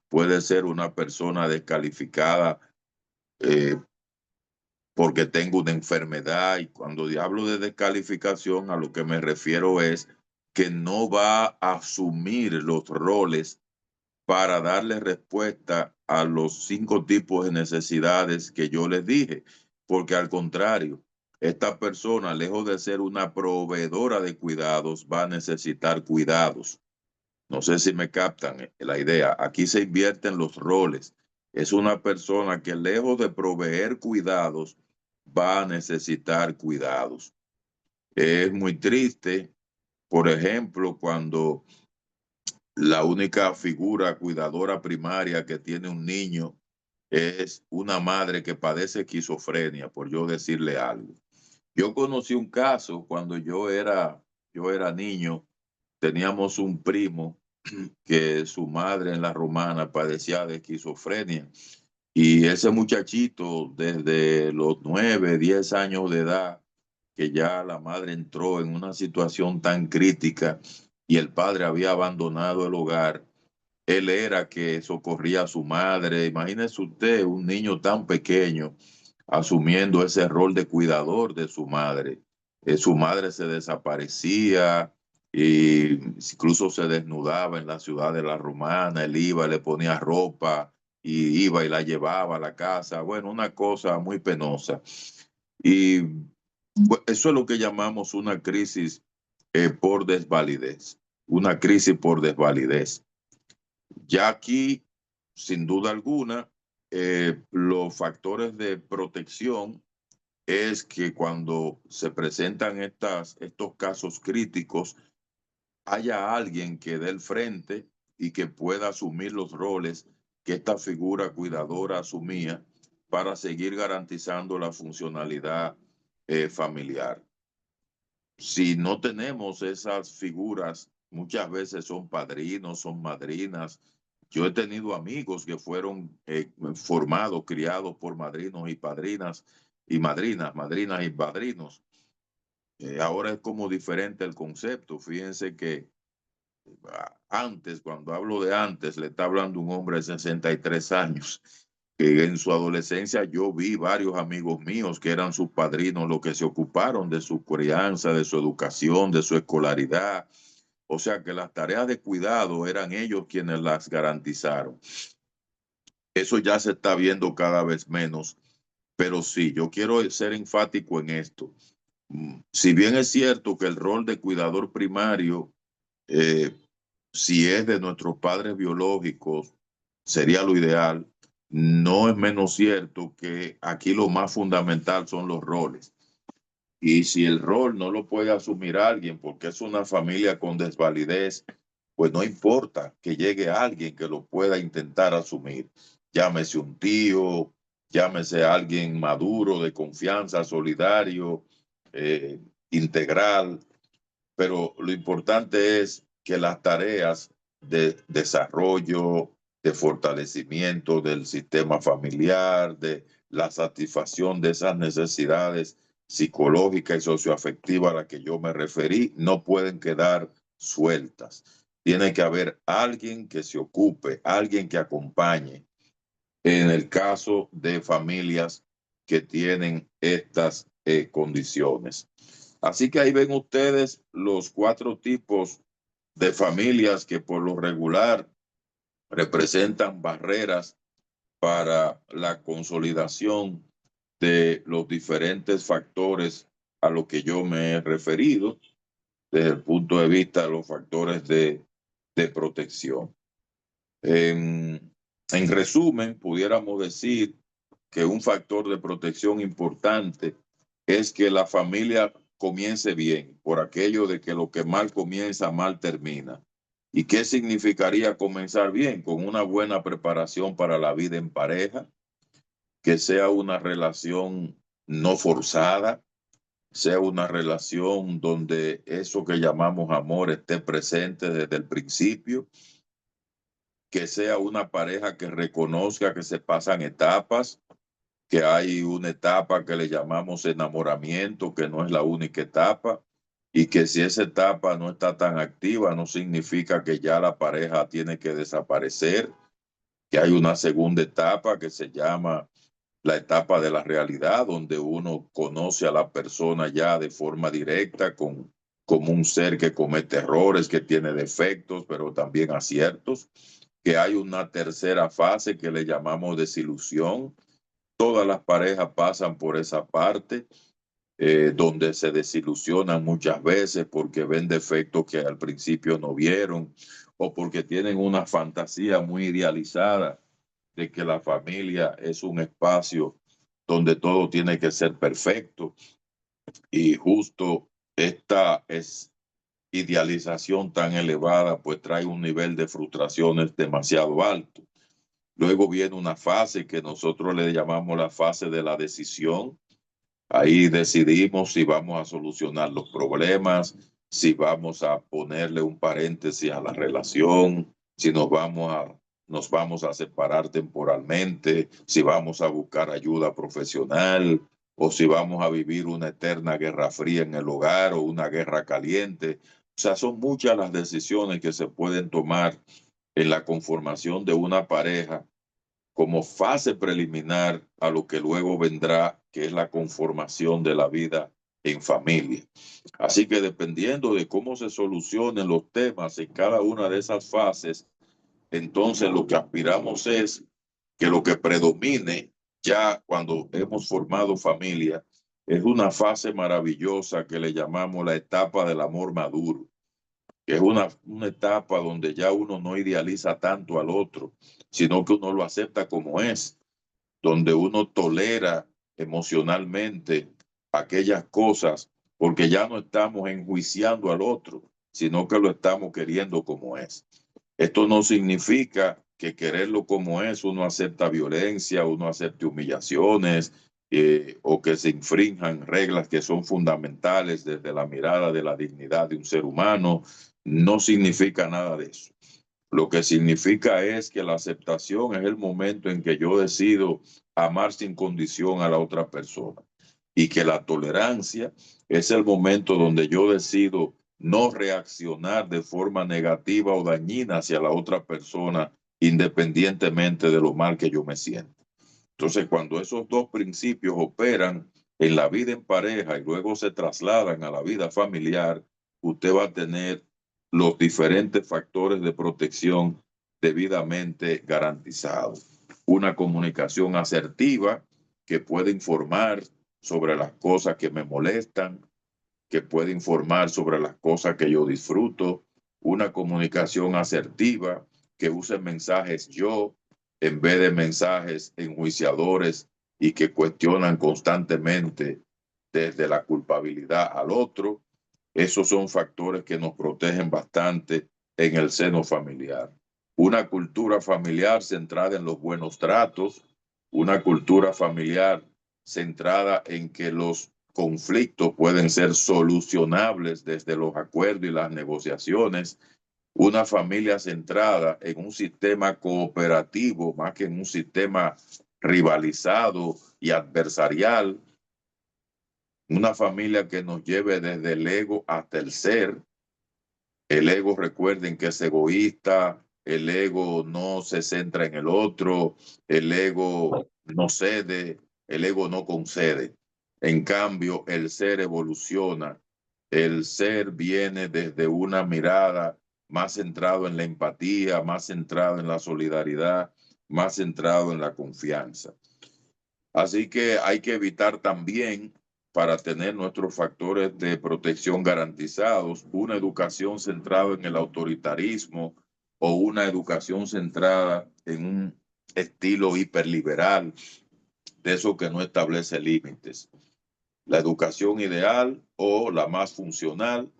puede ser una persona descalificada eh, porque tengo una enfermedad, y cuando hablo de descalificación a lo que me refiero es que no va a asumir los roles para darle respuesta a los 5 tipos de necesidades que yo les dije, porque al contrario, esta persona, lejos de ser una proveedora de cuidados, va a necesitar cuidados. No sé si me captan la idea. Aquí se invierten los roles. Es una persona que lejos de proveer cuidados, va a necesitar cuidados. Es muy triste, por ejemplo, cuando la única figura cuidadora primaria que tiene un niño es una madre que padece esquizofrenia, por yo decirle algo. Yo conocí un caso cuando yo era niño. Teníamos un primo que su madre en la Romana padecía de esquizofrenia, y ese muchachito desde los 9, 10 años de edad, que ya la madre entró en una situación tan crítica y el padre había abandonado el hogar, él era que socorría a su madre. Imagínese usted un niño tan pequeño asumiendo ese rol de cuidador de su madre. Su madre se desaparecía e incluso se desnudaba en la ciudad de la Romana. Él iba, le ponía ropa y iba y la llevaba a la casa. Bueno, una cosa muy penosa. Y pues, eso es lo que llamamos una crisis por desvalidez. Una crisis por desvalidez. Ya aquí, sin duda alguna, los factores de protección es que cuando se presentan estos casos críticos, haya alguien que dé el frente y que pueda asumir los roles que esta figura cuidadora asumía para seguir garantizando la funcionalidad familiar. Si no tenemos esas figuras, muchas veces son padrinos, son madrinas. Yo he tenido amigos que fueron formados, criados por madrinos y padrinas y madrinas y padrinos. Ahora es como diferente el concepto. Fíjense que antes, cuando hablo de antes, le está hablando un hombre de 63 años. Que en su adolescencia yo vi varios amigos míos que eran sus padrinos, los que se ocuparon de su crianza, de su educación, de su escolaridad. O sea que las tareas de cuidado eran ellos quienes las garantizaron. Eso ya se está viendo cada vez menos, pero sí, yo quiero ser enfático en esto. Si bien es cierto que el rol de cuidador primario, eh, si es de nuestros padres biológicos, sería lo ideal, no es menos cierto que aquí lo más fundamental son los roles. Y si el rol no lo puede asumir alguien porque es una familia con desvalidez, pues no importa que llegue alguien que lo pueda intentar asumir. Llámese un tío, llámese alguien maduro, de confianza, solidario, integral, pero lo importante es que las tareas de desarrollo, de fortalecimiento del sistema familiar, de la satisfacción de esas necesidades psicológicas y socioafectivas a las que yo me referí, no pueden quedar sueltas. Tiene que haber alguien que se ocupe, alguien que acompañe en el caso de familias que tienen estas condiciones. Así que ahí ven ustedes los 4 tipos de familias que por lo regular representan barreras para la consolidación de los diferentes factores a los que yo me he referido desde el punto de vista de los factores de protección. En resumen, pudiéramos decir que un factor de protección importante es que la familia comience bien, por aquello de que lo que mal comienza, mal termina. ¿Y qué significaría comenzar bien? Con una buena preparación para la vida en pareja, que sea una relación no forzada, sea una relación donde eso que llamamos amor esté presente desde el principio, que sea una pareja que reconozca que se pasan etapas, que hay una etapa que le llamamos enamoramiento, que no es la única etapa, y que si esa etapa no está tan activa, no significa que ya la pareja tiene que desaparecer, que hay una segunda etapa que se llama la etapa de la realidad, donde uno conoce a la persona ya de forma directa, como un ser que comete errores, que tiene defectos, pero también aciertos, que hay una tercera fase que le llamamos desilusión. Todas las parejas pasan por esa parte, donde se desilusionan muchas veces porque ven defectos que al principio no vieron o porque tienen una fantasía muy idealizada de que la familia es un espacio donde todo tiene que ser perfecto, y justo esta idealización tan elevada pues trae un nivel de frustraciones demasiado alto. Luego viene una fase que nosotros le llamamos la fase de la decisión. Ahí decidimos si vamos a solucionar los problemas, si vamos a ponerle un paréntesis a la relación, si nos vamos a separar temporalmente, si vamos a buscar ayuda profesional o si vamos a vivir una eterna guerra fría en el hogar o una guerra caliente. O sea, son muchas las decisiones que se pueden tomar en la conformación de una pareja como fase preliminar a lo que luego vendrá, que es la conformación de la vida en familia. Así que dependiendo de cómo se solucionen los temas en cada una de esas fases, entonces lo que aspiramos es que lo que predomine ya cuando hemos formado familia es una fase maravillosa que le llamamos la etapa del amor maduro, que es una etapa donde ya uno no idealiza tanto al otro, sino que uno lo acepta como es, donde uno tolera emocionalmente aquellas cosas, porque ya no estamos enjuiciando al otro, sino que lo estamos queriendo como es. Esto no significa que quererlo como es, uno acepta violencia, uno acepta humillaciones, o que se infrinjan reglas que son fundamentales desde la mirada de la dignidad de un ser humano. No significa nada de eso. Lo que significa es que la aceptación es el momento en que yo decido amar sin condición a la otra persona, y que la tolerancia es el momento donde yo decido no reaccionar de forma negativa o dañina hacia la otra persona, independientemente de lo mal que yo me siento. Entonces, cuando esos dos principios operan en la vida en pareja y luego se trasladan a la vida familiar, usted va a tener los diferentes factores de protección debidamente garantizados. Una comunicación asertiva que puede informar sobre las cosas que me molestan, que puede informar sobre las cosas que yo disfruto. Una comunicación asertiva que use mensajes yo en vez de mensajes enjuiciadores y que cuestionan constantemente desde la culpabilidad al otro. Esos son factores que nos protegen bastante en el seno familiar. Una cultura familiar centrada en los buenos tratos, una cultura familiar centrada en que los conflictos pueden ser solucionables desde los acuerdos y las negociaciones, una familia centrada en un sistema cooperativo más que en un sistema rivalizado y adversarial, una familia que nos lleve desde el ego hasta el ser. El ego, recuerden que es egoísta, el ego no se centra en el otro, el ego no cede, el ego no concede. En cambio, el ser evoluciona, el ser viene desde una mirada más centrado en la empatía, más centrado en la solidaridad, más centrado en la confianza. Así que hay que evitar también, para tener nuestros factores de protección garantizados, una educación centrada en el autoritarismo o una educación centrada en un estilo hiperliberal, de eso que no establece límites. La educación ideal o la más funcional,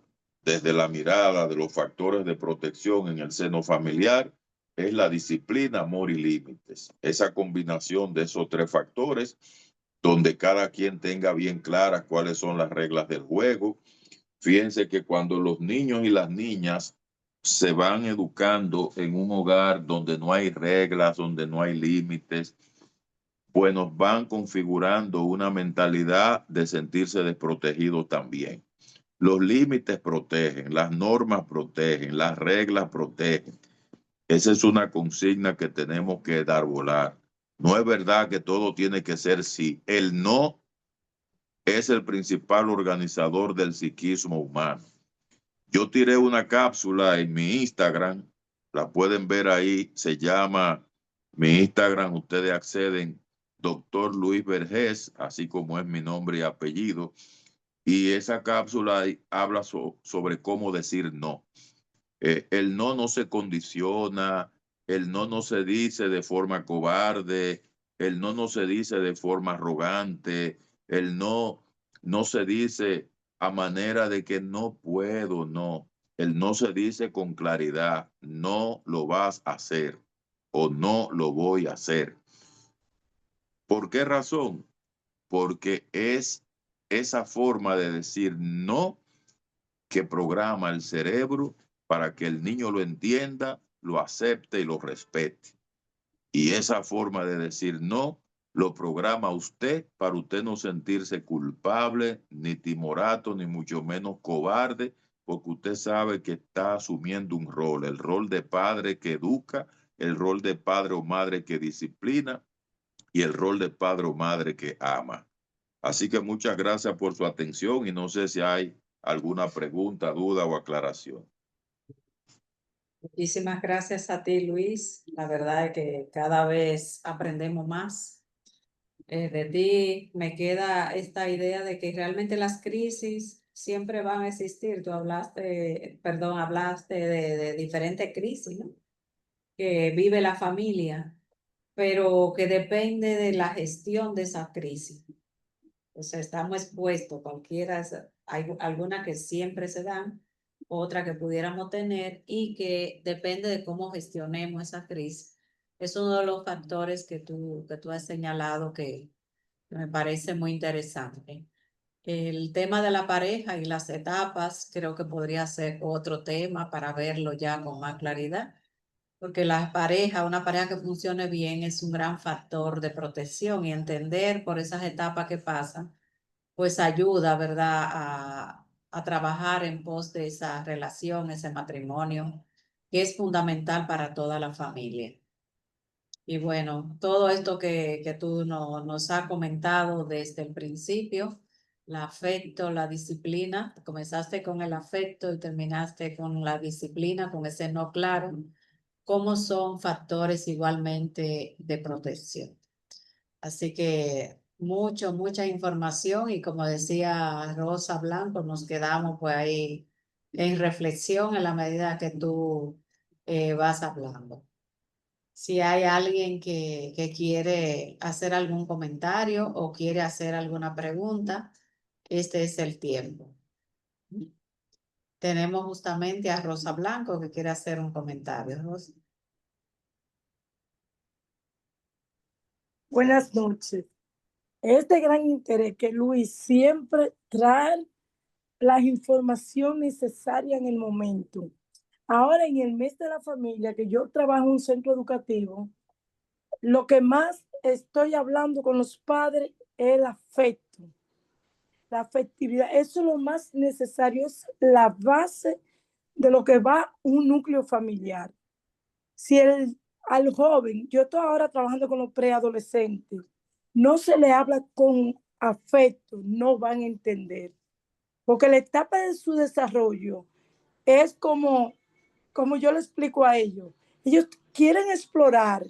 desde la mirada de los factores de protección en el seno familiar, es la disciplina, amor y límites. Esa combinación de esos tres factores, donde cada quien tenga bien claras cuáles son las reglas del juego. Fíjense que cuando los niños y las niñas se van educando en un hogar donde no hay reglas, donde no hay límites, pues nos van configurando una mentalidad de sentirse desprotegidos también. Los límites protegen, las normas protegen, las reglas protegen. Esa es una consigna que tenemos que dar volar. No es verdad que todo tiene que ser sí. El no es el principal organizador del psiquismo humano. Yo tiré una cápsula en mi Instagram, la pueden ver ahí, se llama, mi Instagram, ustedes acceden, Dr. Luis Vergés, así como es mi nombre y apellido, y esa cápsula habla sobre cómo decir no. El no no se condiciona, el no no se dice de forma cobarde, el no no se dice de forma arrogante, el no no se dice a manera de que no puedo, no. El no se dice con claridad, no lo vas a hacer o no lo voy a hacer. ¿Por qué razón? Porque es esa forma de decir no que programa el cerebro para que el niño lo entienda, lo acepte y lo respete. Y esa forma de decir no lo programa usted para usted no sentirse culpable, ni timorato, ni mucho menos cobarde, porque usted sabe que está asumiendo un rol, el rol de padre que educa, el rol de padre o madre que disciplina y el rol de padre o madre que ama. Así que muchas gracias por su atención y no sé si hay alguna pregunta, duda o aclaración. Muchísimas gracias a ti, Luis. La verdad es que cada vez aprendemos más. De ti me queda esta idea de que realmente las crisis siempre van a existir. Tú hablaste de diferentes crisis, ¿no? Que vive la familia, pero que depende de la gestión de esa crisis. O sea, estamos expuestos, hay algunas que siempre se dan, otra que pudiéramos tener y que depende de cómo gestionemos esa crisis. Es uno de los factores que tú has señalado que me parece muy interesante. El tema de la pareja y las etapas creo que podría ser otro tema para verlo ya con más claridad, porque una pareja que funcione bien es un gran factor de protección y entender por esas etapas que pasan pues ayuda, ¿verdad?, a trabajar en pos de esa relación, ese matrimonio, que es fundamental para toda la familia. Y bueno, todo esto que tú nos has comentado desde el principio, el afecto, la disciplina, comenzaste con el afecto y terminaste con la disciplina, con ese no claro, cómo son factores igualmente de protección. Así que mucha información y como decía Rosa Blanco, nos quedamos pues ahí en reflexión en la medida que tú vas hablando. Si hay alguien que quiere hacer algún comentario o quiere hacer alguna pregunta, este es el tiempo. Tenemos justamente a Rosa Blanco que quiere hacer un comentario. Rosa. Buenas noches. Este gran interés que Luis siempre trae la información necesaria en el momento. Ahora en el mes de la familia, que yo trabajo en un centro educativo, lo que más estoy hablando con los padres es el afecto, la afectividad. Eso es lo más necesario, es la base de lo que va un núcleo familiar. Si al joven, yo estoy ahora trabajando con los preadolescentes, no se le habla con afecto, no van a entender. Porque la etapa de su desarrollo es como yo le explico a ellos. Ellos quieren explorar,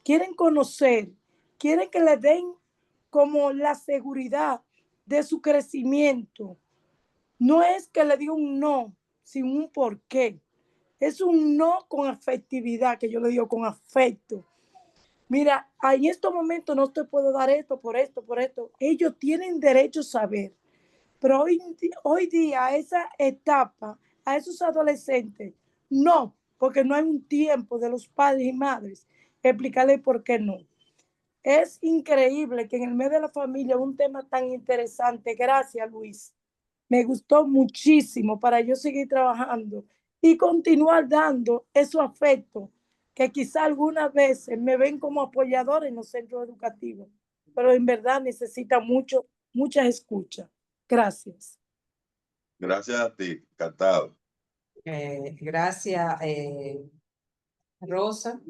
quieren conocer, quieren que le den como la seguridad de su crecimiento. No es que le diga un no sin un porqué. Es un no con afectividad, que yo le digo con afecto. Mira, en estos momentos no te puedo dar esto, por esto, por esto. Ellos tienen derecho a saber. Pero hoy día, a esa etapa, a esos adolescentes, no, porque no hay un tiempo de los padres y madres explicarle por qué no. Es increíble que en el medio de la familia un tema tan interesante. Gracias, Luis. Me gustó muchísimo para yo seguir trabajando y continuar dando esos afectos que quizá algunas veces me ven como apoyador en los centros educativos, pero en verdad necesita muchas escuchas. Gracias. Gracias a ti, encantado. Gracias, Rosa.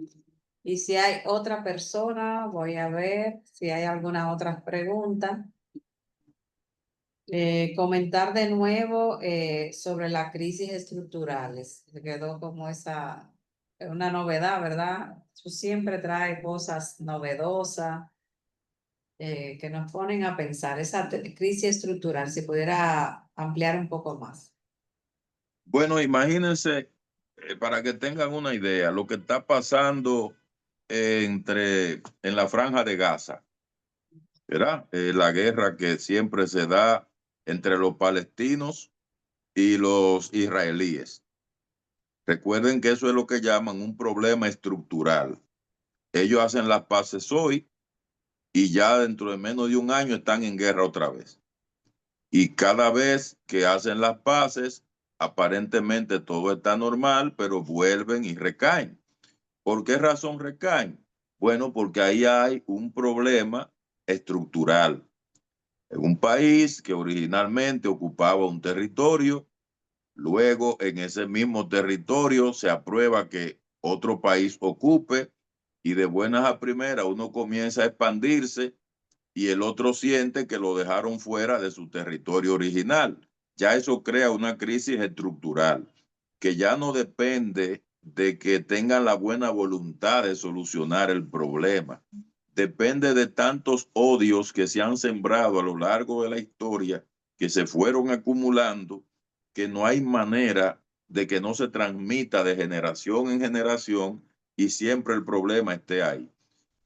Y si hay otra persona, voy a ver si hay alguna otra pregunta. Comentar de nuevo sobre las crisis estructurales. Se quedó como una novedad, ¿verdad? Tú siempre traes cosas novedosas que nos ponen a pensar. Esa crisis estructural, si pudiera ampliar un poco más. Bueno, imagínense, para que tengan una idea, lo que está pasando en la Franja de Gaza, ¿verdad? La guerra que siempre se da entre los palestinos y los israelíes. Recuerden que eso es lo que llaman un problema estructural. Ellos hacen las paces hoy y ya dentro de menos de un año están en guerra otra vez. Y cada vez que hacen las paces, aparentemente todo está normal, pero vuelven y recaen. ¿Por qué razón recaen? Bueno, porque ahí hay un problema estructural. En un país que originalmente ocupaba un territorio, luego en ese mismo territorio se aprueba que otro país ocupe y de buenas a primeras uno comienza a expandirse y el otro siente que lo dejaron fuera de su territorio original. Ya eso crea una crisis estructural que ya no depende de que tengan la buena voluntad de solucionar el problema. Depende de tantos odios que se han sembrado a lo largo de la historia, que se fueron acumulando, que no hay manera de que no se transmita de generación en generación y siempre el problema esté ahí.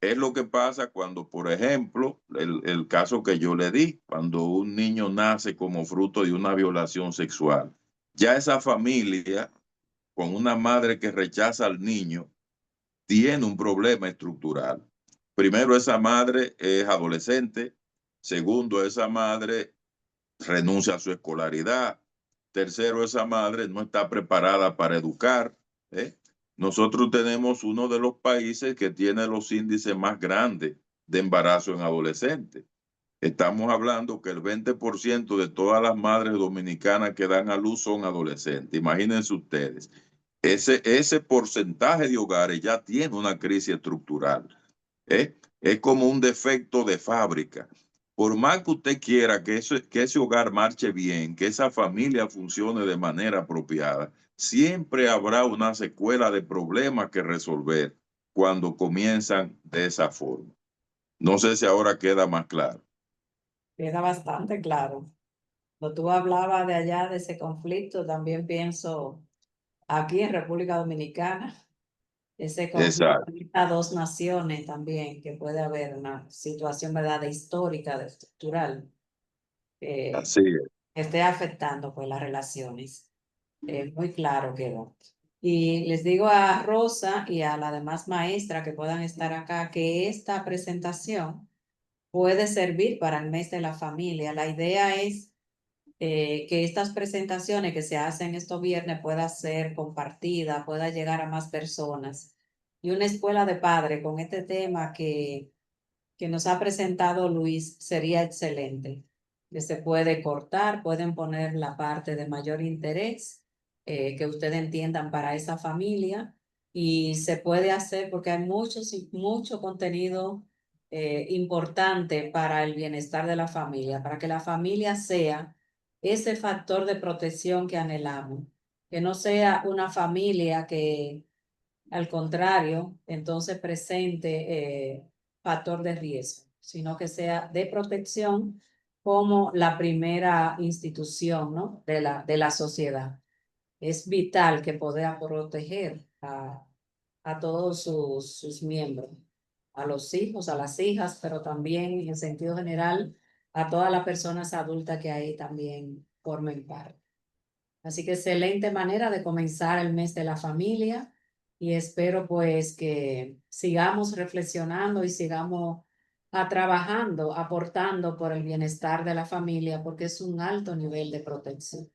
Es lo que pasa cuando, por ejemplo, el caso que yo le di, cuando un niño nace como fruto de una violación sexual. Ya esa familia, con una madre que rechaza al niño, tiene un problema estructural. Primero, esa madre es adolescente. Segundo, esa madre renuncia a su escolaridad. Tercero, esa madre no está preparada para educar. ¿eh? Nosotros tenemos uno de los países que tiene los índices más grandes de embarazo en adolescentes. Estamos hablando que el 20% de todas las madres dominicanas que dan a luz son adolescentes. Imagínense ustedes. Ese porcentaje de hogares ya tiene una crisis estructural. Es como un defecto de fábrica. Por más que usted quiera que ese hogar marche bien, que esa familia funcione de manera apropiada, siempre habrá una secuela de problemas que resolver cuando comienzan de esa forma. No sé si ahora queda más claro. Queda bastante claro. Cuando tú hablabas de allá de ese conflicto, también pienso aquí en República Dominicana, ese conflicto Exacto. a dos naciones también, que puede haber una situación, ¿verdad?, de histórica, de estructural, que Así es. esté afectando pues las relaciones. Muy claro quedó. Y les digo a Rosa y a la demás maestra que puedan estar acá que esta presentación puede servir para el mes de la familia. La idea es que estas presentaciones que se hacen estos viernes pueda ser compartida, pueda llegar a más personas. Y una escuela de padres con este tema que nos ha presentado Luis sería excelente. Que se puede cortar, pueden poner la parte de mayor interés que ustedes entiendan para esa familia y se puede hacer porque hay mucho contenido importante para el bienestar de la familia, para que la familia sea ese factor de protección que anhelamos, que no sea una familia que al contrario, entonces presente factor de riesgo. sino que sea de protección como la primera institución, ¿no? de la sociedad. Es vital que pueda proteger a todos sus miembros, a los hijos, a las hijas, pero también en sentido general a todas las personas adultas que ahí también formen parte. Así que excelente manera de comenzar el mes de la familia y espero pues que sigamos reflexionando y sigamos trabajando, aportando por el bienestar de la familia porque es un alto nivel de protección.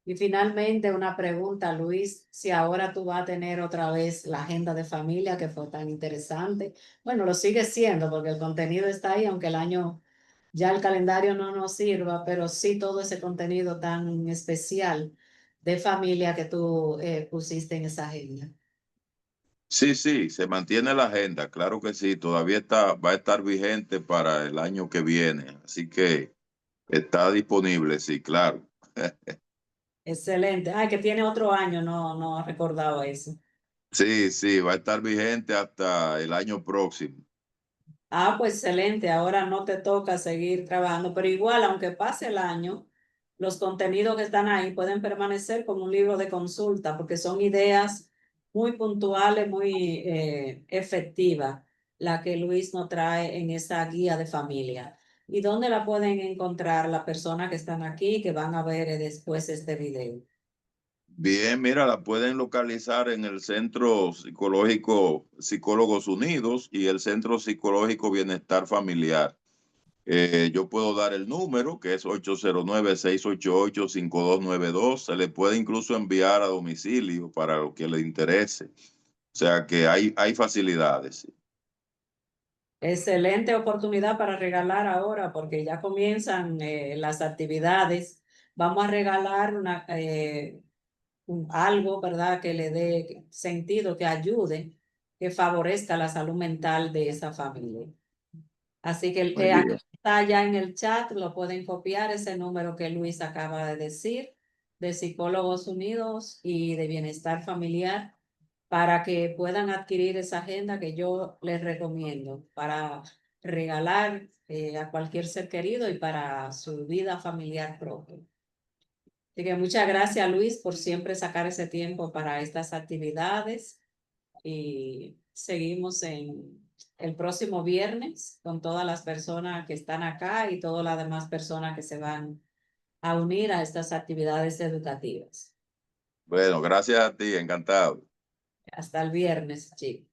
Y finalmente una pregunta, Luis, si ahora tú vas a tener otra vez la agenda de familia que fue tan interesante. Bueno, lo sigue siendo porque el contenido está ahí, aunque el año ya el calendario no nos sirva, pero sí todo ese contenido tan especial de familia que tú pusiste en esa agenda. Sí, sí, se mantiene la agenda, claro que sí, todavía va a estar vigente para el año que viene, así que está disponible, sí, claro. Excelente. Ay, que tiene otro año, no recordaba eso. Sí, sí, va a estar vigente hasta el año próximo. Ah, pues excelente. Ahora no te toca seguir trabajando, pero igual, aunque pase el año, los contenidos que están ahí pueden permanecer como un libro de consulta porque son ideas muy puntuales, muy efectivas, la que Luis nos trae en esa guía de familia. ¿Y dónde la pueden encontrar las personas que están aquí, que van a ver después este video? Bien, mira, la pueden localizar en el Centro Psicológico Psicólogos Unidos y el Centro Psicológico Bienestar Familiar. Yo puedo dar el número, que es 809-688-5292. Se le puede incluso enviar a domicilio para lo que le interese. O sea que hay facilidades. Excelente oportunidad para regalar ahora porque ya comienzan las actividades. Vamos a regalar algo, ¿verdad? Que le dé sentido, que ayude, que favorezca la salud mental de esa familia. Así que Muy aquí bien. está ya en el chat, lo pueden copiar, ese número que Luis acaba de decir, de Psicólogos Unidos y de Bienestar Familiar, para que puedan adquirir esa agenda que yo les recomiendo para regalar a cualquier ser querido y para su vida familiar propia. Así que muchas gracias, Luis, por siempre sacar ese tiempo para estas actividades y seguimos en el próximo viernes con todas las personas que están acá y todas las demás personas que se van a unir a estas actividades educativas. Bueno, gracias a ti, encantado. Hasta el viernes, chicos.